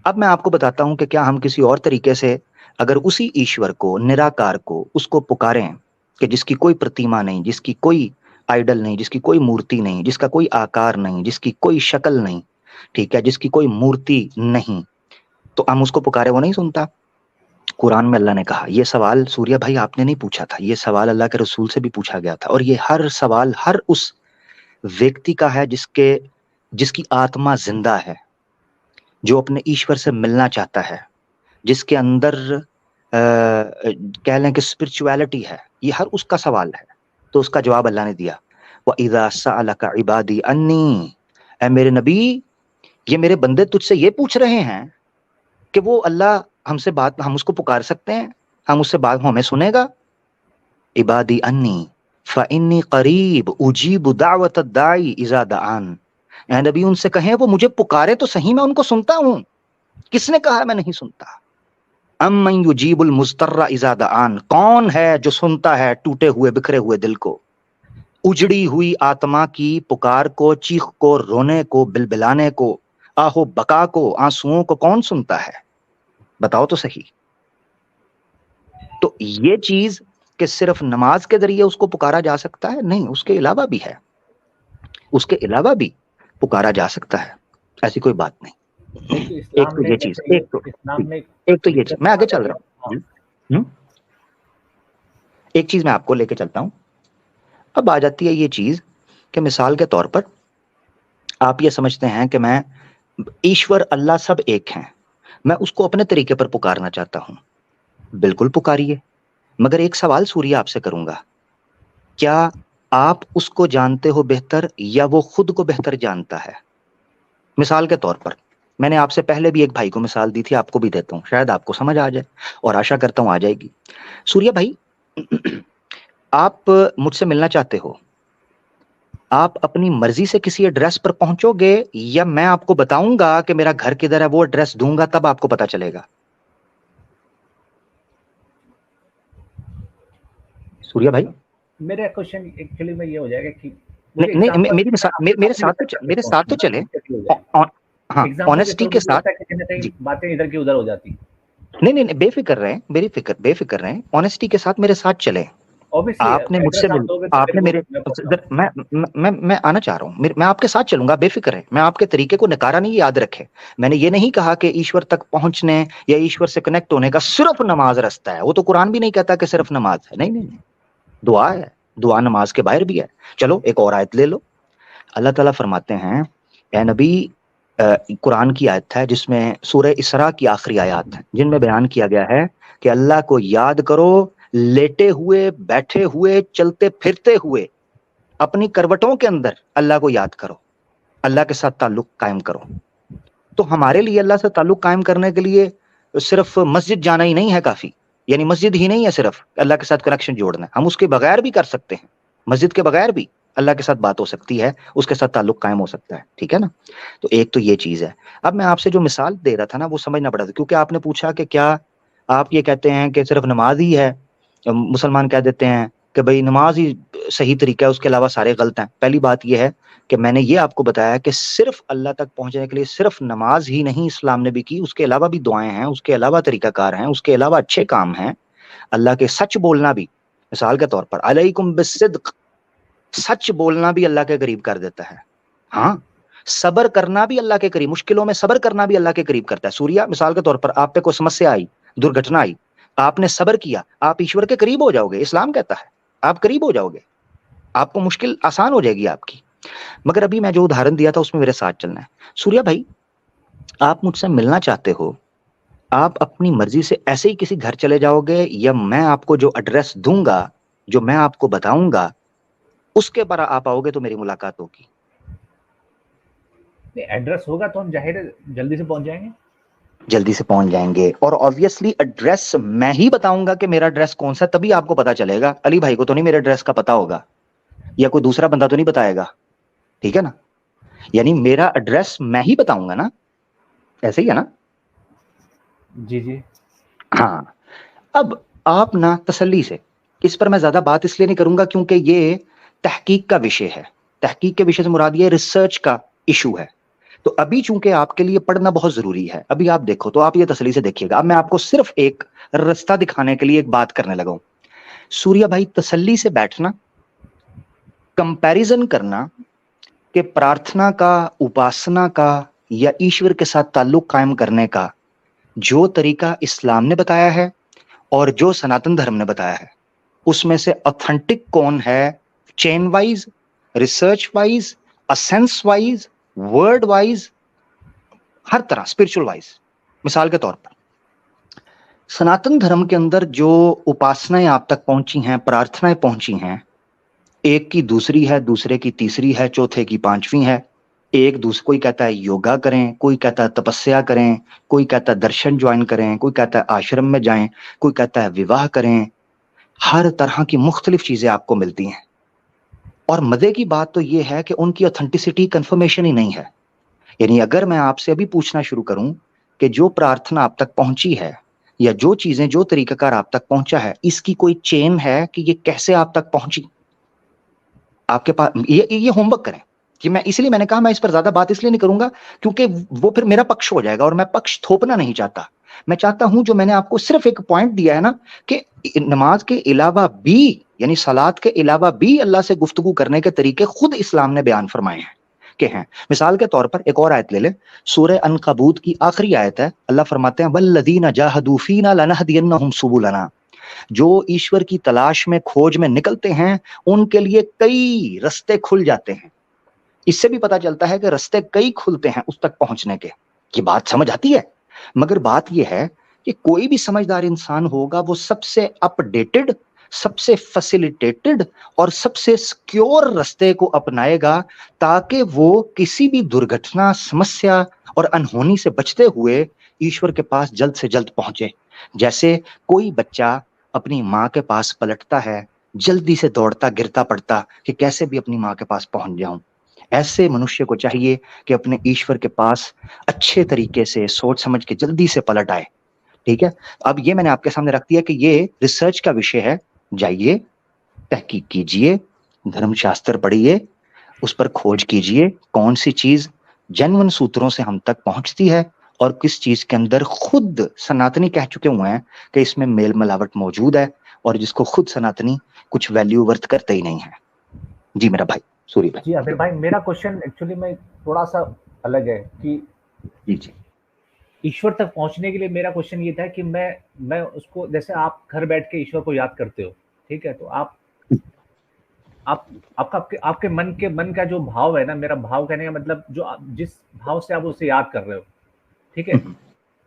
अब मैं आपको बताता हूं कि क्या हम किसी और तरीके से अगर उसी ईश्वर को, निराकार को, उसको पुकारें कि जिसकी कोई प्रतिमा नहीं, जिसकी कोई आइडल नहीं, जिसकी कोई मूर्ति नहीं, जिसका कोई आकार नहीं, जिसकी कोई शक्ल नहीं, ठीक है, जिसकी कोई मूर्ति नहीं, तो हम उसको पुकारे वो नहीं सुनता। कुरान में अल्लाह ने कहा, ये सवाल सूर्या भाई आपने नहीं पूछा था, ये सवाल अल्लाह के रसूल से भी पूछा गया था, और ये हर सवाल हर उस व्यक्ति का है जिसकी आत्मा जिंदा है, जो अपने ईश्वर से मिलना चाहता है, जिसके अंदर कह लें कि स्पिरिचुअलिटी है, ये हर उसका सवाल है। तो उसका जवाब अल्लाह ने दिया, व इज़ा सअलका इबादी अन्नी, ऐ मेरे नबी ये मेरे बंदे तुझसे ये पूछ रहे हैं कि वो अल्लाह हमसे बात, हम उसको पुकार सकते हैं, हम उससे बात, हमें सुनेगा। इबादी अन्नी फ़इन्नी करीब उजीबु दावत दाई इज़ा दआन, ऐ नबी उनसे कहें वो मुझे पुकारे तो सही, मैं उनको सुनता हूँ। किसने कहा मैं नहीं सुनता? अम्मन युजीबुल मुज़तर्रा इज़ा दआन, कौन है जो सुनता है टूटे हुए बिखरे हुए दिल को, उजड़ी हुई आत्मा की पुकार को, चीख को, रोने को, बिलबिलाने को, आहो बका को, आंसुओं को कौन सुनता है? बताओ तो सही। तो ये चीज कि सिर्फ नमाज के जरिए उसको पुकारा जा सकता है, नहीं, उसके अलावा भी है, उसके अलावा भी पुकारा जा सकता है, ऐसी कोई बात नहीं। एक तो ये चीज, एक तो ये चीज, मैं आगे चल रहा हूँ। एक चीज मैं आपको लेके चलता हूं। अब आ जाती है ये चीज कि मिसाल के तौर पर आप ये समझते हैं कि मैं ईश्वर अल्लाह सब एक हैं, मैं उसको अपने तरीके पर पुकारना चाहता हूं। बिल्कुल पुकारिए, मगर एक सवाल सूर्य आपसे करूंगा, क्या आप उसको जानते हो बेहतर या वो खुद को बेहतर जानता है? मिसाल के तौर पर मैंने आपसे पहले भी एक भाई को मिसाल दी थी, आपको भी देता हूं, शायद आपको समझ आ जाए, और आशा करता हूं आ जाएगी। सूर्य भाई आप मुझसे मिलना चाहते हो, आप अपनी मर्जी से किसी एड्रेस पर पहुंचोगे या मैं आपको बताऊंगा कि मेरा घर किधर है, वो एड्रेस दूंगा तब आपको पता चलेगा? सूर्या भाई मेरा क्वेश्चन एक्चुअली में ये हो जाएगा कि नहीं, मेरे साथ तो चले, हाँ, ऑनेस्टी के साथ बातें इधर की उधर हो जाती। नहीं, बेफिक्र रहें, ऑनेस्टी के साथ मेरे साथ चले। आपने मुझसे आपने मेरे मैं आना चाह रहा हूँ, मैं आपके साथ चलूंगा, बेफिक्र है, मैं आपके तरीके को नकारा नहीं, याद रखे, मैंने ये नहीं कहा कि ईश्वर तक पहुंचने या ईश्वर से कनेक्ट होने का सिर्फ नमाज रास्ता है, वो तो कुरान भी नहीं कहता कि सिर्फ नमाज है, नहीं, दुआ है, दुआ नमाज के बाहर भी है। चलो एक और आयत ले लो, अल्लाह ताला फरमाते हैं, ए नबी, कुरान की आयत है जिसमें सूरह इसरा की आखिरी आयत है, जिनमें बयान किया गया है कि अल्लाह को याद करो, लेटे हुए, बैठे हुए, चलते फिरते हुए, अपनी करवटों के अंदर अल्लाह को याद करो, अल्लाह के साथ ताल्लुक कायम करो। तो हमारे लिए अल्लाह से ताल्लुक कायम करने के लिए सिर्फ मस्जिद जाना ही नहीं है काफी, यानी मस्जिद ही नहीं है सिर्फ अल्लाह के साथ कनेक्शन जोड़ना, हम उसके बगैर भी कर सकते हैं, मस्जिद के बगैर भी अल्लाह के साथ बात हो सकती है, उसके साथ ताल्लुक कायम हो सकता है, ठीक है ना? तो एक तो ये चीज है। अब मैं आपसे जो मिसाल दे रहा था ना, वो समझना पड़ा था, क्योंकि आपने पूछा कि क्या आप ये कहते हैं कि सिर्फ नमाज ही है, मुसलमान कह देते हैं कि भाई नमाज ही सही तरीका है, उसके अलावा सारे गलत हैं। पहली बात यह है कि मैंने ये आपको बताया कि सिर्फ अल्लाह तक पहुंचने के लिए सिर्फ नमाज ही नहीं इस्लाम ने भी की, उसके अलावा भी दुआएं हैं, उसके अलावा तरीकाकार हैं, उसके अलावा अच्छे काम हैं, अल्लाह के सच बोलना भी, मिसाल के तौर पर अलैकुम बिस्सिद्क, सच बोलना भी अल्लाह के करीब कर देता है। हाँ, सब्र करना भी अल्लाह के करीब, मुश्किलों में सब्र करना भी अल्लाह के करीब करता है। सूर्या, मिसाल के तौर पर आप पे कोई समस्या आई, दुर्घटना आई, आपने सब्र किया, आप ईश्वर के करीब हो जाओगे, इस्लाम कहता है आप करीब हो जाओगे, आपको मुश्किल आसान हो जाएगी आपकी। मगर अभी मैं जो उदाहरण दिया था उसमें मेरे साथ चलना है। सूर्या भाई, आप मुझसे मिलना चाहते हो, आप अपनी मर्जी से ऐसे ही किसी घर चले जाओगे या मैं आपको जो एड्रेस दूंगा, जो मैं आपको बताऊंगा, उसके पर आप आओगे तो मेरी मुलाकात होगी? एड्रेस होगा तो हम जाहिर है जल्दी से पहुंच जाएंगे, जल्दी से पहुंच जाएंगे, और ऑब्वियसली एड्रेस मैं ही बताऊंगा कि मेरा एड्रेस कौन सा, तभी आपको पता चलेगा। अली भाई को तो नहीं मेरे एड्रेस का पता होगा, या कोई दूसरा बंदा तो नहीं बताएगा, ठीक है ना? यानी मेरा एड्रेस मैं ही बताऊंगा ना, ऐसे ही है ना? जी जी। हाँ, अब आप ना तसल्ली से, इस पर मैं ज्यादा बात इसलिए नहीं करूंगा क्योंकि ये तहकीक का विषय है। तहकीक के विषय से मुराद ये रिसर्च का इशू है। तो अभी चूंकि आपके लिए पढ़ना बहुत जरूरी है, अभी आप देखो तो आप ये तसल्ली से देखिएगा। अब मैं आपको सिर्फ एक रास्ता दिखाने के लिए एक बात करने लगा हूं। सूर्या भाई, तसल्ली से बैठना, कंपैरिजन करना कि प्रार्थना का, उपासना का या ईश्वर के साथ ताल्लुक कायम करने का जो तरीका इस्लाम ने बताया है और जो सनातन धर्म ने बताया है, उसमें से ऑथेंटिक कौन है, chain wise, research wise, essence wise, word wise, हर तरह स्पिरिचुअल वाइज। मिसाल के तौर पर सनातन धर्म के अंदर जो उपासनाएं आप तक पहुंची हैं, प्रार्थनाएं पहुंची हैं, एक की दूसरी है, दूसरे की तीसरी है, चौथे की पांचवी है। एक दूसरे, कोई कहता है योगा करें, कोई कहता है तपस्या करें, कोई कहता है दर्शन ज्वाइन करें, कोई कहता है आश्रम में जाएं, कोई कहता है विवाह करें। हर तरह की मुख्तलिफ चीजें आपको मिलती हैं। और मजे की बात तो यह है कि उनकी ऑथेंटिसिटी कंफर्मेशन ही नहीं है। यानी अगर मैं आपसे अभी पूछना शुरू करूं कि जो प्रार्थना आप तक पहुंची है या जो चीजें, जो तरीकाकार आप तक पहुंचा है, इसकी कोई चेन है कि ये कैसे आप तक पहुंची? आपके पास ये होमवर्क करें। कि मैं, इसलिए मैंने कहा मैं इस पर ज्यादा बात इसलिए नहीं करूंगा क्योंकि वो फिर मेरा पक्ष हो जाएगा और मैं पक्ष थोपना नहीं चाहता। मैं चाहता हूं जो मैंने आपको सिर्फ एक पॉइंट दिया है ना कि नमाज के अलावा भी, यानी सलात के अलावा भी अल्लाह से गुफ्तगू करने के तरीके खुद इस्लाम ने बयान फरमाए हैं कि हैं। मिसाल के तौर पर एक और आयत ले ले, सूरह अनकबूत की आखिरी आयत है। अल्लाह फरमाते हैं वल्लज़ीना जाहदू फीना लनहदियन्नहुम सुबुलना। जो ईश्वर की तलाश में, खोज में निकलते हैं, उनके लिए कई रास्ते खुल जाते हैं। इससे भी पता चलता है कि रास्ते कई खुलते हैं उस तक पहुंचने के। ये बात समझ आती है? मगर बात यह है कि कोई भी समझदार इंसान होगा वो सबसे अपडेटेड, सबसे फैसिलिटेटेड और सबसे सिक्योर रास्ते को अपनाएगा ताकि वो किसी भी दुर्घटना, समस्या और अनहोनी से बचते हुए ईश्वर के पास जल्द से जल्द पहुंचे। जैसे कोई बच्चा अपनी माँ के पास पलटता है, जल्दी से दौड़ता गिरता पड़ता कि कैसे भी अपनी माँ के पास पहुंच जाऊं। ऐसे मनुष्य को चाहिए कि अपने ईश्वर के पास अच्छे तरीके से सोच समझ के जल्दी से पलट आए। ठीक है, अब ये मैंने आपके सामने रख दिया कि ये रिसर्च का विषय है। जाइए, तहकीक कीजिए, धर्मशास्त्र पढ़िए, उस पर खोज कीजिए कौन सी चीज जेन्युइन सूत्रों से हम तक पहुंचती है और किस चीज के अंदर खुद सनातनी कह चुके हुए हैं कि इसमें मेल मिलावट मौजूद है और जिसको खुद सनातनी कुछ वैल्यू वर्थ करते ही नहीं है। जी मेरा भाई सूर्य भाई। जी आबिर भाई, मेरा क्वेश्चन एक्चुअली में थोड़ा सा अलग है कि जी जी ईश्वर तक पहुंचने के लिए मेरा क्वेश्चन ये था कि मैं उसको, जैसे आप घर बैठ के ईश्वर को याद करते हो, ठीक है, तो आप आपके मन का जो भाव है ना, मेरा भाव कहने का मतलब जो जिस भाव से आप उसे याद कर रहे हो, ठीक है,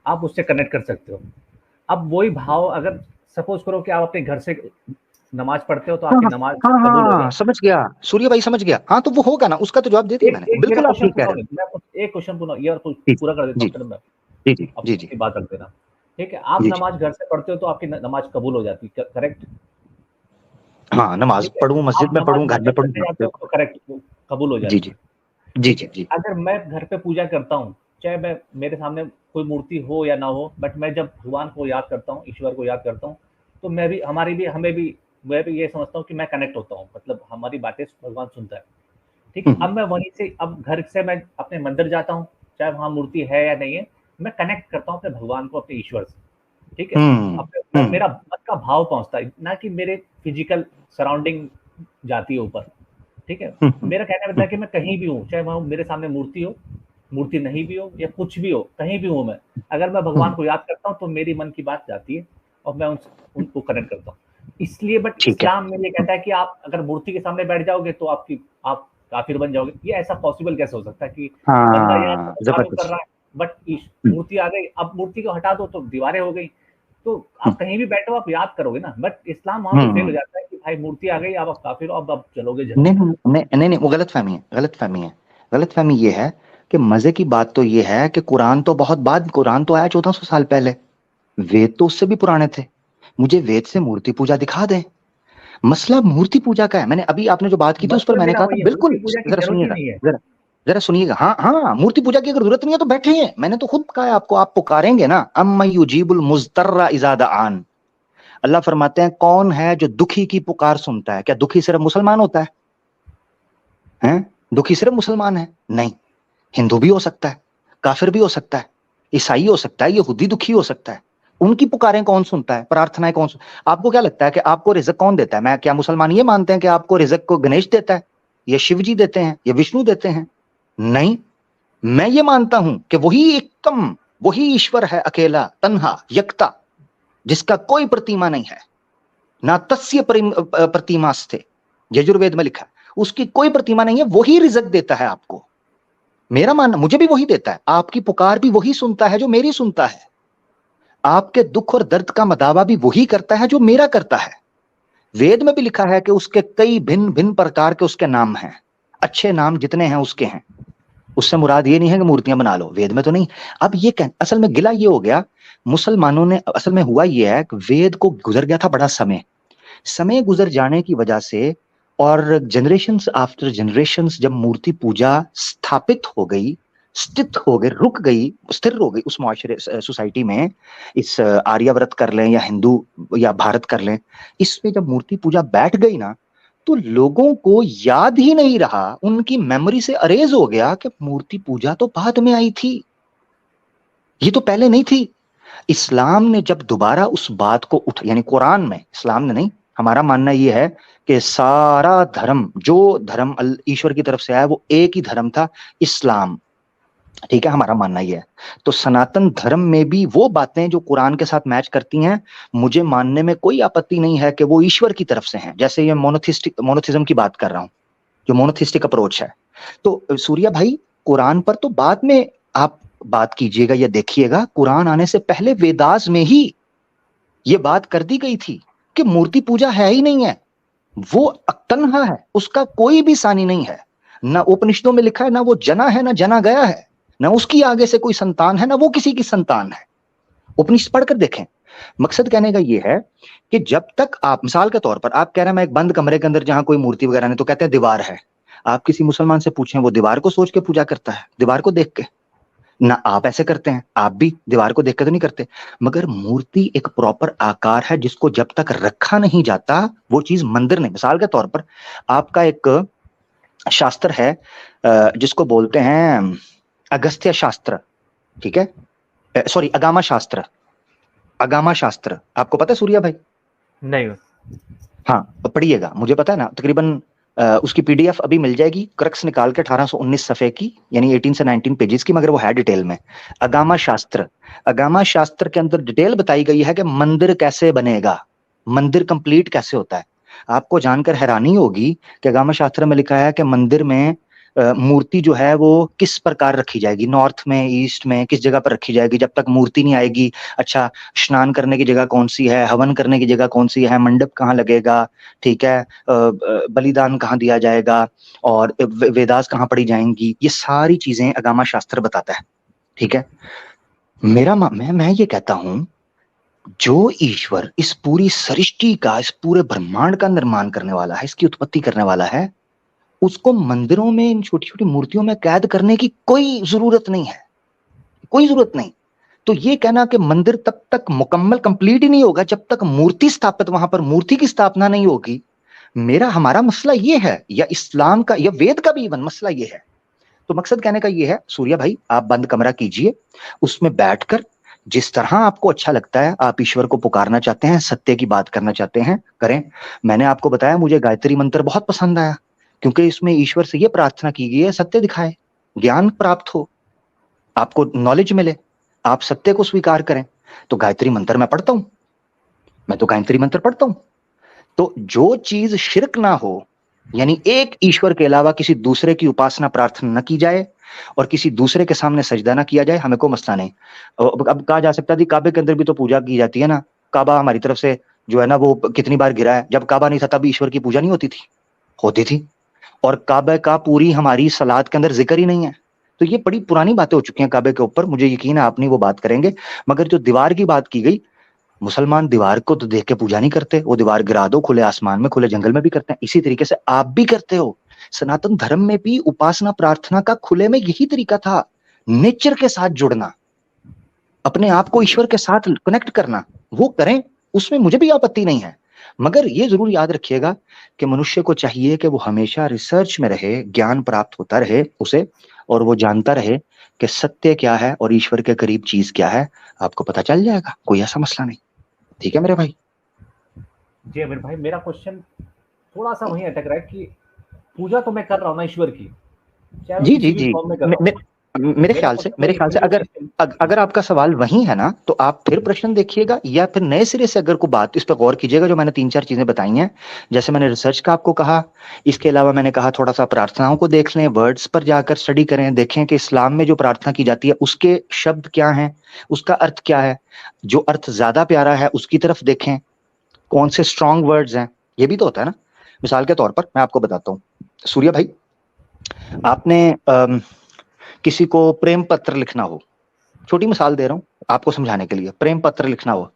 आप उससे कनेक्ट कर सकते हो। अब वही भाव अगर सपोज करो कि आप अपने घर से नमाज पढ़ते हो तो आपकी नमाज कबूल हो गई। समझ गया सूर्य भाई, समझ गया। हाँ तो वो होगा ना, उसका तो जवाब दे दिया मैंने। बिल्कुल आप ठीक कह रहे हैं। मैं एक क्वेश्चन पूरा कर देता हूँ, फिर मैं जी बात रख देना। ठीक है, आप नमाज घर से पढ़ते हो तो आपकी नमाज कबूल हो जाती है, करेक्ट? हाँ, नमाज पढ़ूं, मस्जिद में पढ़ूं, घर में पढ़ूं, तो करेक्ट, कबूल हो जाती है। जी। अगर मैं घर पे पूजा करता हूँ, चाहे मैं मेरे सामने कोई मूर्ति हो या ना हो, बट मैं जब भगवान को याद करता हूँ, ईश्वर को याद करता हूँ, तो मैं भी ये समझता हूँ कि मैं कनेक्ट होता हूँ, मतलब हमारी बातें भगवान सुनता है। ठीक है, अब मैं वहीं से, अब घर से मैं अपने मंदिर जाता हूँ, चाहे वहां मूर्ति है या नहीं है, मैं कनेक्ट करता हूँ अपने भगवान को, अपने ईश्वर से। ठीक है, मेरा मन का भाव पहुंचता है, ना कि मेरे फिजिकल सराउंडिंग जाती है ऊपर। ठीक है, मेरा कहने का मतलब है कि मैं कहीं भी हूँ, चाहे वहां मेरे सामने मूर्ति हो, मूर्ति नहीं भी हो, या कुछ भी हो, कहीं भी हूँ मैं, अगर मैं भगवान को याद करता हूँ तो मेरी मन की बात जाती है और मैं उनको कनेक्ट करता हूँ। इसलिए बट इस्लाम में ये कहता है कि आप अगर मूर्ति के सामने बैठ जाओगे तो आप काफिर बन जाओगे। ये ऐसा पॉसिबल कैसे हो सकता है कि बंदा याद कर रहा है बट मूर्ति आ गई, अब मूर्ति को हटा दो तो दीवारें हो गई, तो आप कहीं भी बैठो आप याद करोगे ना। बट इस्लाम वहां पे फेल हो जाता है कि भाई मूर्ति आ गई, अब आप काफिर हो, अब चलोगे नहीं, वो गलतफहमी ये है कि मजे की बात तो ये है कि कुरान तो बहुत बाद, कुरान तो आया 1400 साल पहले, वेद तो उससे भी पुराने थे। मुझे वेद से मूर्ति पूजा दिखा दें। मसला मूर्ति पूजा का है। मैंने अभी आपने जो बात की थी उस पर मैंने कहा था, बिल्कुल जरा सुनिएगा, जरा सुनिएगा। हाँ हाँ, मूर्ति पूजा की अगर जरूरत नहीं है तो बैठे हैं, मैंने तो खुद कहा है आपको, आप पुकारेंगे ना, अम्मा युजीबुल मुज़तर्रा इज़ा दआन। अल्लाह फरमाते हैं कौन है जो दुखी की पुकार सुनता है। क्या दुखी सिर्फ मुसलमान होता है? हैं? दुखी सिर्फ मुसलमान है? नहीं, हिंदू भी हो सकता है, काफिर भी हो सकता है, ईसाई हो सकता है, यहूदी दुखी हो सकता है। उनकी पुकारें कौन सुनता है, प्रार्थनाएं कौन सुन। आपको क्या लगता है कि आपको रिजक कौन देता है? मैं क्या मुसलमान ये मानते हैं कि आपको रिजक को गणेश देता है, या शिव जी देते हैं, या विष्णु देते हैं? नहीं, मैं ये मानता हूं कि वही एकम, वही ईश्वर है, अकेला, तन्हा, यक्ता, जिसका कोई प्रतिमा नहीं है, ना तस्य प्रतिमास्ते, यजुर्वेद में लिखा है, उसकी कोई प्रतिमा नहीं है, वही रिजक देता है आपको। मेरा मानना, मुझे भी वही देता है, आपकी पुकार भी वही सुनता है जो मेरी सुनता है, आपके दुख और दर्द का मदावा भी वही करता है जो मेरा करता है। वेद में भी लिखा है कि उसके कई भिन्न भिन्न प्रकार के उसके नाम हैं, अच्छे नाम जितने हैं उसके हैं। उससे मुराद ये नहीं है कि मूर्तियां बना लो, वेद में तो नहीं। अब ये असल में गिला ये हो गया मुसलमानों ने, असल में हुआ ये है कि वेद को गुजर गया था बड़ा समय, समय गुजर जाने की वजह से और जनरेशंस आफ्टर जनरेशंस जब मूर्ति पूजा स्थापित हो गई, स्थित हो गई, रुक गई, स्थिर हो गई उस मुआशरे सोसाइटी में, इस आर्यावर्त कर लें या हिंदू या भारत कर लें, इसमें जब मूर्ति पूजा बैठ गई ना, तो लोगों को याद ही नहीं रहा, उनकी मेमोरी से अरेज हो गया कि मूर्ति पूजा तो बाद में आई थी, ये तो पहले नहीं थी। इस्लाम ने जब दोबारा उस बात को उठ, यानी कुरान में, इस्लाम ने नहीं, हमारा मानना यह है कि सारा धर्म, जो धर्म ईश्वर की तरफ से आया वो एक ही धर्म था, इस्लाम, ठीक है, हमारा मानना यह है। तो सनातन धर्म में भी वो बातें जो कुरान के साथ मैच करती हैं, मुझे मानने में कोई आपत्ति नहीं है कि वो ईश्वर की तरफ से हैं। जैसे ये मोनोथिज्म की बात कर रहा हूं, जो मोनोथिस्टिक अप्रोच है। तो सूर्या भाई, कुरान पर तो बाद में आप बात कीजिएगा या देखिएगा, कुरान आने से पहले वेदास में ही ये बात कर दी गई थी कि मूर्ति पूजा है ही नहीं है, वो तन्हा है, उसका कोई भी सानी नहीं है। ना उपनिषदों में लिखा है, ना वो जना है, ना जना गया है, ना उसकी आगे से कोई संतान है, ना वो किसी की संतान है। उपनिषद पढ़कर देखें। मकसद कहने का ये है कि जब तक आप, मिसाल के तौर पर आप कह रहे हैं मैं एक बंद कमरे के अंदर जहां कोई मूर्ति वगैरह नहीं, तो कहते हैं दीवार है। आप किसी मुसलमान से पूछें, वो दीवार को सोच के पूजा करता है, दीवार को देख के? ना आप ऐसे करते हैं, आप भी दीवार को देख के तो नहीं करते। मगर मूर्ति एक प्रॉपर आकार है जिसको जब तक रखा नहीं जाता वो चीज मंदिर नहीं। मिसाल के तौर पर आपका एक शास्त्र है जिसको बोलते हैं अगस्त्य शास्त्र, ठीक है, सॉरी अगामा शास्त्र। अगामा शास्त्र आपको पता है सूर्या भाई? नहीं। हाँ पढ़िएगा, मुझे पता है ना, तकरीबन उसकी पीडीएफ अभी मिल जाएगी, क्रक्स निकाल के 1819 सफ़े की, यानी 18 से 19 पेजेस की, मगर वो है डिटेल में। अगामा शास्त्र, अगामा शास्त्र के अंदर डिटेल बताई गई है कि मंदिर कैसे बनेगा, मंदिर कंप्लीट कैसे होता है। आपको जानकर हैरानी होगी कि अगामा शास्त्र में लिखा है कि मंदिर में मूर्ति जो है वो किस प्रकार रखी जाएगी, नॉर्थ में, ईस्ट में, किस जगह पर रखी जाएगी जब तक मूर्ति नहीं आएगी। अच्छा, स्नान करने की जगह कौन सी है, हवन करने की जगह कौन सी है, मंडप कहाँ लगेगा, ठीक है, बलिदान कहाँ दिया जाएगा, और वेदास कहाँ पढ़ी जाएंगी, ये सारी चीजें अगामा शास्त्र बताता है, ठीक है। मैं ये कहता हूं, जो ईश्वर इस पूरी सृष्टि का, इस पूरे ब्रह्मांड का निर्माण करने वाला है, इसकी उत्पत्ति करने वाला है, उसको मंदिरों में, इन छोटी छोटी मूर्तियों में कैद करने की कोई जरूरत नहीं है, कोई जरूरत नहीं। तो ये कहना कि मंदिर तब तक मुकम्मल कंप्लीट ही नहीं होगा जब तक मूर्ति स्थापित, वहां पर मूर्ति की स्थापना नहीं होगी। हमारा मसला ये है, या इस्लाम का या वेद का भी इवन मसला ये है। तो मकसद कहने का ये है सूर्या भाई, आप बंद कमरा कीजिए, उसमें बैठकर जिस तरह आपको अच्छा लगता है, आप ईश्वर को पुकारना चाहते हैं, सत्य की बात करना चाहते हैं, करें। मैंने आपको बताया मुझे गायत्री मंत्र बहुत पसंद आया, क्योंकि इसमें ईश्वर से यह प्रार्थना की गई है सत्य दिखाए, ज्ञान प्राप्त हो, आपको नॉलेज मिले, आप सत्य को स्वीकार करें। तो गायत्री मंत्र मैं पढ़ता हूं, मैं तो गायत्री मंत्र पढ़ता हूं। तो जो चीज शिर्क ना हो, यानी एक ईश्वर के अलावा किसी दूसरे की उपासना प्रार्थना न की जाए और किसी दूसरे के सामने सजदा ना किया जाए, हमें कोई मसला नहीं। अब कहा जा सकता है काबे के अंदर भी तो पूजा की जाती है ना, काबा हमारी तरफ से जो है ना वो कितनी बार गिरा है। जब काबा नहीं था तब ईश्वर की पूजा नहीं होती थी, होती थी। और काबे का पूरी हमारी सलाद के अंदर जिक्र ही नहीं है। तो ये बड़ी पुरानी बातें हो चुकी हैं काबे के ऊपर, मुझे यकीन है आप नहीं वो बात करेंगे। मगर जो दीवार की बात की गई, मुसलमान दीवार को तो देख के पूजा नहीं करते, वो दीवार गिरा दो खुले आसमान में, खुले जंगल में भी करते हैं। इसी तरीके से आप भी करते हो सनातन धर्म में भी उपासना प्रार्थना का खुले में यही तरीका था, नेचर के साथ जुड़ना, अपने आप को ईश्वर के साथ कनेक्ट करना, वो करें, उसमें मुझे भी आपत्ति नहीं है। मगर ये जरूर याद रखिएगा कि मनुष्य को चाहिए कि वो हमेशा रिसर्च में रहे, ज्ञान प्राप्त होता रहे उसे, और वो जानता रहे कि सत्य क्या है और ईश्वर के करीब चीज क्या है, आपको पता चल जाएगा, कोई ऐसा मसला नहीं। ठीक है मेरे भाई? जी अमीर भाई, मेरा क्वेश्चन थोड़ा सा वहीं अटक रहा है कि पूजा तो मैं कर रहा हूँ ना ईश्वर की, चाहे जी किसी जी भी जी, फॉर्म में कर रहा हूँ। मेरे ख्याल से अगर आपका सवाल वही है ना, तो आप फिर प्रश्न देखिएगा, या फिर नए सिरे से अगर कोई बात इस पर गौर कीजिएगा, जो मैंने 3-4 चीजें बताई हैं। जैसे मैंने रिसर्च का आपको कहा, इसके अलावा मैंने कहा थोड़ा सा प्रार्थनाओं को देख लें, वर्ड्स पर जाकर स्टडी करें, देखें कि इस्लाम में जो प्रार्थना की जाती है उसके शब्द क्या हैं, उसका अर्थ क्या है, जो अर्थ ज्यादा प्यारा है उसकी तरफ देखें, कौन से स्ट्रॉन्ग वर्ड्स हैं, ये भी तो होता है ना। मिसाल के तौर पर मैं आपको बताता हूँ, सूर्या भाई, आपने किसी को प्रेम पत्र लिखना हो, छोटी मिसाल दे रहा हूं आपको समझाने के लिए, प्रेम पत्र लिखना हो,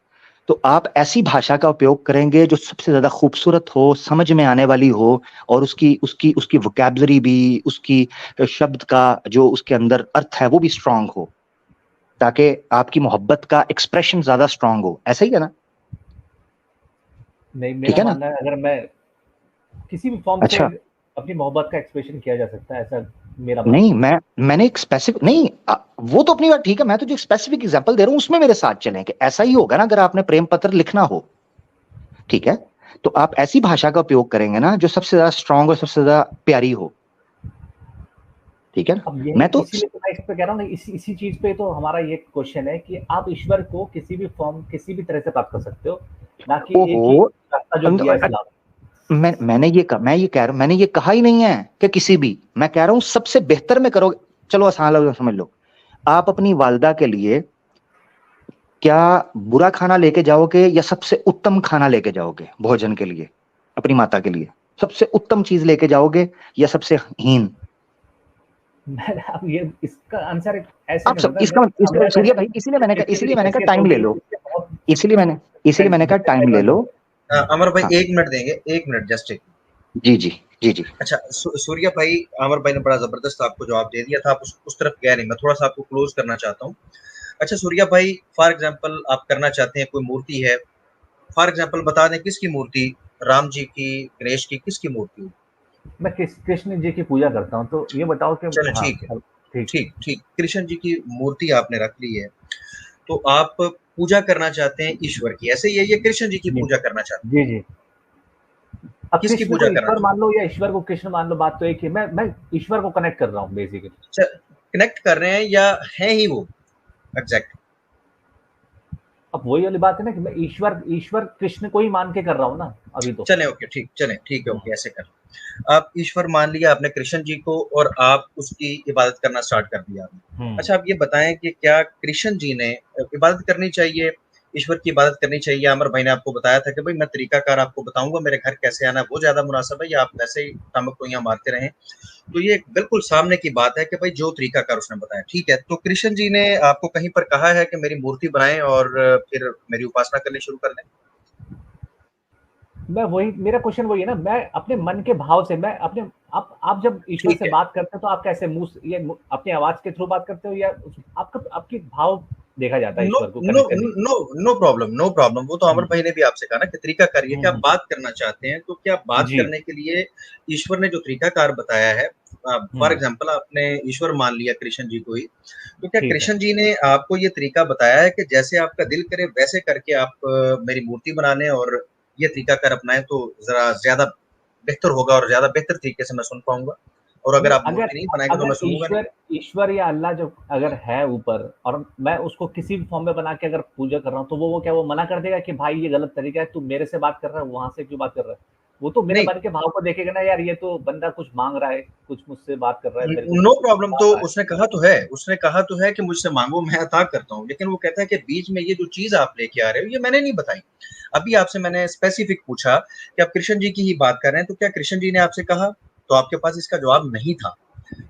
तो आप ऐसी भाषा का उपयोग करेंगे जो सबसे ज्यादा खूबसूरत हो, समझ में आने वाली हो, और उसकी उसकी उसकी वोकैबुलरी भी, उसकी शब्द का जो उसके अंदर अर्थ है वो भी स्ट्रांग हो, ताकि आपकी मोहब्बत का एक्सप्रेशन ज्यादा स्ट्रांग हो। ऐसा ही है ना? नहीं, ठीक मेरा है ना? मानना है अगर मैं किसी भी फॉर्म से अच्छा, अपनी मोहब्बत का एक्सप्रेशन किया जा सकता है, ऐसा मेरा मानना नहीं, है। मैंने एक स्पेसिफिक नहीं, वो तो अपनी बात ठीक है, मैं तो जो स्पेसिफिक एग्जांपल दे रहा हूं उसमें मेरे साथ चलें कि ऐसा ही होगा ना। अगर आपने प्रेम पत्र लिखना हो, ठीक है, तो आप ऐसी भाषा का उपयोग करेंगे ना जो सबसे ज्यादा स्ट्रांग और सबसे ज्यादा प्यारी हो। ठीक है ना? अब यही मैं तो इसीलिए तो मैं इस पे कह रहा हूँ ना, इसी चीज पे तो हमारा ये क्वेश्चन है कि आप ईश्वर को किसी भी फॉर्म, किसी भी तरह से प्राप्त कर सकते हो, ना कि एक ही ओहो, रास्ता जो दिया है इस्लाम। मैंने ये कहा ही नहीं है कि किसी भी, मैं कह रहा हूं सबसे बेहतर में करोगे। चलो आसान लफ्ज़ में समझ लो, आप अपनी वालदा के लिए क्या बुरा खाना लेके जाओगे या सबसे उत्तम खाना लेके जाओगे भोजन के लिए? अपनी माता के लिए सबसे उत्तम चीज लेके जाओगे या सबसे हीन? मैं अब ये इसका आंसर ऐसे आप नहीं सब होता। इसका सूर्या भाई, इसीलिए मैंने कहा टाइम ले लो, इसीलिए मैंने कहा टाइम ले लो। अमर भाई हाँ, 1 मिनट देंगे, 1 मिनट जस्ट 1 जी जी जी जी। अच्छा, सूर्या भाई, अमर भाई ने बड़ा ज़बरदस्त आपको जवाब दे दिया था, आप उस तरफ गए नहीं, मैं थोड़ा-सा आपको क्लोज़ करना चाहता हूँ। अच्छा सूर्या भाई, फॉर एग्ज़ाम्पल आप करना चाहते हैं, कोई मूर्ति है, फॉर एग्ज़ाम्पल बता दें किसकी मूर्ति, राम जी की, गणेश की, किसकी मूर्ति? मैं कृष्ण जी की पूजा करता हूँ, तो ये बताओ कि चलो हाँ, ठीक है, ठीक। ठीक, ठीक, कृष्ण जी की मूर्ति आपने रख ली है, तो आप पूजा करना चाहते हैं ईश्वर की, ऐसे ही है, ये कृष्ण जी की जी, पूजा करना चाहते हैं, जी, जी। अब किसकी कृष्ण को पूजा करना ईश्वर चाहते मान लो या ईश्वर को कृष्ण मान लो, बात तो एक ही है। मैं ईश्वर को कनेक्ट कर रहा हूँ बेसिकली। हैं? कनेक्ट कर रहे हैं या हैं ही वो? एग्ज़ैक्ट अब वही वाली बात है ना कि मैं ईश्वर कृष्ण को ही मान के कर रहा हूँ ना अभी तो। चलें ओके, ठीक है, ओके, ऐसे कर आप ईश्वर मान लिया आपने कृष्ण जी को और आप उसकी इबादत करना स्टार्ट कर दिया आपने। हम्म। अच्छा आप ये बताएँ कि क्या कृष्ण जी ने इबादत करनी चाहिए, ईश्वर की इबादत करनी चाहिए? अमर भाई ने आपको बताया था कि भई मैं तरीकाकार आपको बताऊँगा, मेरे घर कैसे आना है वो ज़्यादा मुनासिब है या आप वैसे ही टामक-टोइयाँ मारते रहें? तो ये बिल्कुल सामने की बात है कि भाई जो तरीकाकार उसने बताया, ठीक है। तो कृष्ण जी ने आपको कहीं पर कहा है कि मेरी मूर्ति बनाएँ और फिर मेरी उपासना करनी शुरू कर दें? मैं वही, मेरा क्वेश्चन वही है ना, मैं अपने मन के भाव से, मैं अपने आप जब ईश्वर ठीक से है। बात करते हो तो आप कैसे मुंह से, ये अपनी आवाज के थ्रू बात करते हो या आपका आपकी भाव देखा जाता है नो ईश्वर को नो कनेक्ट करने के no no problem, no problem. वो तो लिए? अमर भाई ने भी आपसे कहा ना कि तरीकाकार ये कि आप हम्म, बात करना चाहते हैं, तो क्या बात जी। करने के लिए ईश्वर ने जो तरीकाकार बताया है, फॉर हम्म, एग्ज़ाम्पल आपने ईश्वर मान लिया कृष्ण जी को ही, तो क्या ठीक है। कृष्ण जी ने आपको ये तरीका बताया है कि जैसे आपका दिल करे वैसे करके आप मेरी मूर्ति बना लें और ये तरीकाकार अपनाएँ तो ज़रा ज़्यादा बेहतर होगा और ज़्यादा बेहतर तरीके से मैं सुन पाऊँगा? और अगर नहीं, आप अगर मूर्ति नहीं बनाएँगे तो अगर मैं सुनूँगा नहीं? ईश्वर या अल्लाह जो अगर है ऊपर, और मैं उसको किसी भी फॉर्म में बना के अगर पूजा कर रहा हूँ, तो वो क्या वो मना कर देगा कि भाई ये गलत तरीका है, तू मेरे से बात कर रहा है, वहां से क्यों बात कर रहा है? वो तो मेरे नहीं, मन के भाव को देखेगा ना, यार ये तो बंदा कुछ मांग रहा है, कुछ मुझसे बात कर रहा है, मेरे को नो कुछ प्रॉब्लम। बता तो रहा है। उसने कहा तो है कि मुझसे माँगो मैं अता करता हूँ, लेकिन वो कहता है कि बीच में ये जो चीज़ आप लेके आ रहे हो ये मैंने नहीं बताई। अभी आपसे मैंने स्पेसिफिक पूछा कि आप कृष्ण जी की ही बात कर रहे हैं, तो क्या कृष्ण जी ने आपसे कहा? तो आपके पास इसका जवाब नहीं था,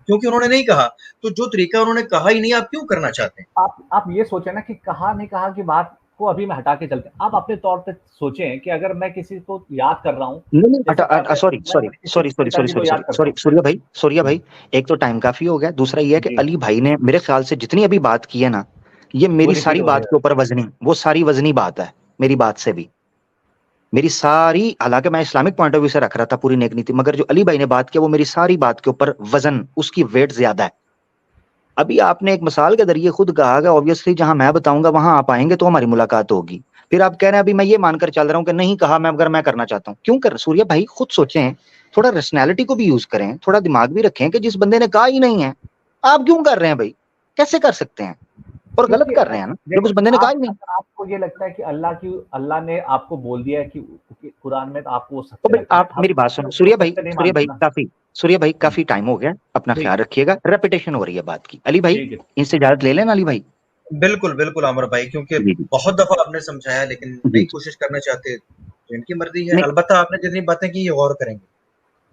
क्योंकि उन्होंने नहीं कहा, तो जो तरीका उन्होंने कहा ही नहीं आप क्यों करना चाहते हैं? आप ये सोचे ना कि कहा नहीं कहा की बात को अभी मैं हटा के चलते हैं, आप अपने तौर पे सोचें कि अगर मैं किसी को याद कर रहा हूँ, नहीं नहीं जैसे मैं सॉरी सॉरी किसी सॉरी सॉरी सॉरी पिताजी को याद करता सॉरी हूँ। सूर्या भाई, एक तो टाइम काफी हो गया, दूसरा ये है कि जी, अली भाई ने मेरे ख्याल से जितनी अभी बात की है ना, ये वो मेरी रिपीट सारी हो रही बात है। के ऊपर वजनी, वो सारी वजनी बात है मेरी बात से भी, मेरी सारी, हालांकि मैं इस्लामिक पॉइंट ऑफ व्यू से रख रहा था पूरी नेक नीति, मगर जो अली भाई ने बात किया वो मेरी सारी बात के ऊपर वजन, उसकी वेट ज्यादा है। अभी आपने एक मिसाल के जरिए खुद कहा कि ऑब्वियसली जहां मैं बताऊंगा वहां आप आएंगे तो हमारी मुलाकात होगी, फिर आप कह रहे हैं अभी मैं ये मानकर चल रहा हूं कि नहीं कहा, मैं अगर मैं करना चाहता हूं क्यों कर, सूर्या भाई खुद सोचें, थोड़ा रेशनैलिटी को भी यूज करें, थोड़ा दिमाग भी रखें कि जिस बंदे ने कहा ही नहीं है आप क्यों कर रहे हैं भाई, कैसे कर सकते हैं, और गलत क्योंकि कर रहे हैं ना जब देखो, उस बंदे ने कहा ही नहीं। आपको ये लगता है कि अल्लाह ने आपको बोल दिया है कि कुरान में, तो आपको वो तो सत्य भाई लगता है। आप मेरी बात सुनो वो सत्य नहीं सूर्या मानते भाई ना। सूर्या भाई काफी टाइम हो गया, अपना ठीक ख्याल रखिएगा, रेपिटेशन हो रही है बात की, अली भाई ठीक है। इनसे इजाजत ले लेना अली भाई। बिल्कुल, बिल्कुल आमिर भाई, क्योंकि जी जी बहुत दफ़ा आपने समझाया लेकिन जी नहीं कोशिश करना चाहते, तो इनकी मर्ज़ी है। नहीं, अलबत्ता आपने जितनी बातें की, ये गौर करेंगे।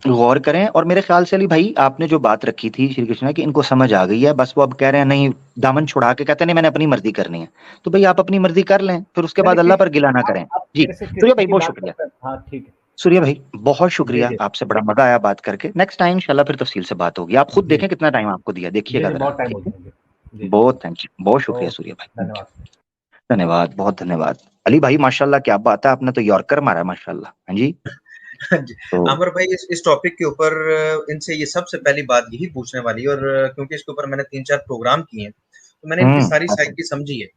गौर करें, और मेरे ख्याल से अली भाई आपने जो बात रखी थी श्री कृष्ण की, इनको समझ आ गई है, बस वो अब कह रहे हैं नहीं, दामन छुड़ा के कहते हैं नहीं मैंने अपनी मर्जी करनी है, तो भाई आप अपनी मर्जी कर लें, फिर उसके मैंने बाद अल्लाह पर गिला ना करें। आप जी मेरे से सूर्या कृष्ण भाई की बहुत बात शुक्रिया, करते हैं। हाँ ठीक है। सूर्या भाई बहुत जी शुक्रिया, जी आपसे बड़ा मजा आया बात करके, नेक्स्ट टाइम इंशाल्लाह फिर तफसील से बात होगी, आप खुद जी देखें कितना टाइम आपको दिया, जी देखिएगा जी, जरा, बहुत टाइम ठीक हो है, गया। जी जी, बहुत थैंक यू, बहुत शुक्रिया ओके, सूर्या भाई, थैंक यू, धन्यवाद। धन्यवाद, बहुत धन्यवाद। अली भाई माशाल्लाह क्या बात है, आपने तो यॉर्कर मारा माशाल्लाह, हाँ जी। हाँ जी, तो आमिर भाई इस टॉपिक के ऊपर इनसे ये सबसे पहली बात यही पूछने वाली है, और क्योंकि इसके ऊपर मैंने 3-4 प्रोग्राम किए हैं, तो मैंने इनकी सारी अच्छा, साइकी समझी है।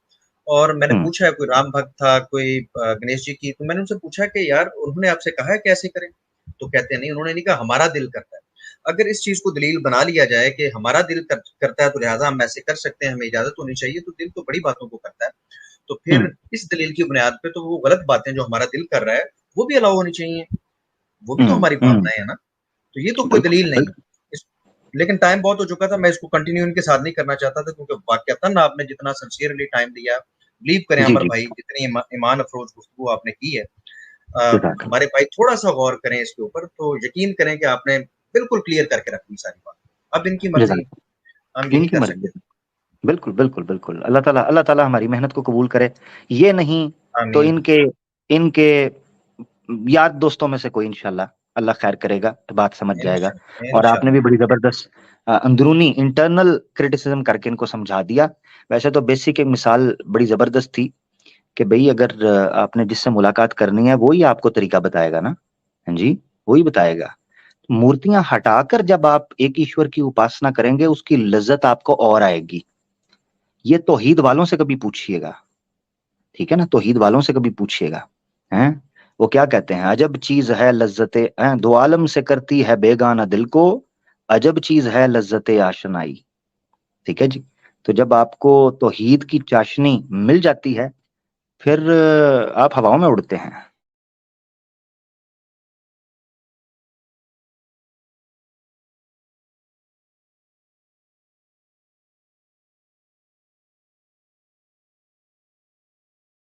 और मैंने हम्म पूछा है, कोई राम भक्त था, कोई गणेश जी की, तो मैंने उनसे पूछा कि यार उन्होंने आपसे कहा है कैसे करें? तो कहते हैं नहीं, उन्होंने नहीं कहा, हमारा दिल करता है। अगर इस चीज़ को दलील बना लिया जाए कि हमारा दिल करता है तो लिहाज़ा हम ऐसे कर सकते हैं, हमें इजाज़त होनी चाहिए, तो दिल तो बड़ी बातों को करता है। तो फिर हम्म इस दलील की बुनियाद पे तो वो गलत बातें जो हमारा दिल कर रहा है, वो भी अलाउ होनी चाहिए। वो भी तो हमारी हम्म, भावनाएँ हैं ना। तो ये तो कोई बिल्कुल दलील नहीं है। बिल्कुल, इस लेकिन टाइम बहुत हो चुका था, मैं इसको कंटिन्यू इनके साथ नहीं करना चाहता था, क्योंकि वाक़ईतन आपने जितना सिंसियरली टाइम दिया, बिलीव करें जी अमर जी, भाई, जितनी ईमान अफ़रोज़ गुफ्तगू आपने की है, जज़ाकल्लाह। हमारे भाई थोड़ा-सा गौर करें इसके ऊपर, तो यकीन करें कि आपने बिल्कुल क्लियर करके रख दी सारी बात। अब इनकी मर्ज़ी, जज़ाकल्लाह, हम यही इनकी कर मर्ज़ी, सकते हैं। बिल्कुल, बिल्कुल, बिल्कुल। अल्लाह ताला हमारी मेहनत को कबूल करे। ये नहीं तो आमीन, इनके इनके यार दोस्तों में से कोई इंशाल्लाह अल्लाह खैर करेगा, तो बात समझ जाएगा। और आपने भी इंशाअल्लाह। बड़ी ज़बरदस्त अंदरूनी इंटरनल क्रिटिसिज़्म करके इनको समझा दिया। वैसे तो बेसिक एक मिसाल बड़ी ज़बरदस्त थी कि भई अगर आपने जिससे मुलाकात करनी है, वो ही आपको तरीका बताएगा ना। हाँ जी, वो ही बताएगा। मूर्तियाँ हटाकर जब आप एक ईश्वर की उपासना करेंगे, उसकी लज़्ज़त आपको और आएगी। ये तौहीद वालों से कभी पूछिएगा, ठीक है ना? तौहीद वालों से कभी पूछिएगा, हैं? वो क्या कहते हैं, अजब चीज़ है लज़्ज़ते हैं, दो आलम से करती है बेगाना दिल को, अजब चीज़ है लज़्ज़ते आशनाई, ठीक है जी? तो जब आपको तौहीद की चाशनी मिल जाती है, फिर आप हवाओं में उड़ते हैं।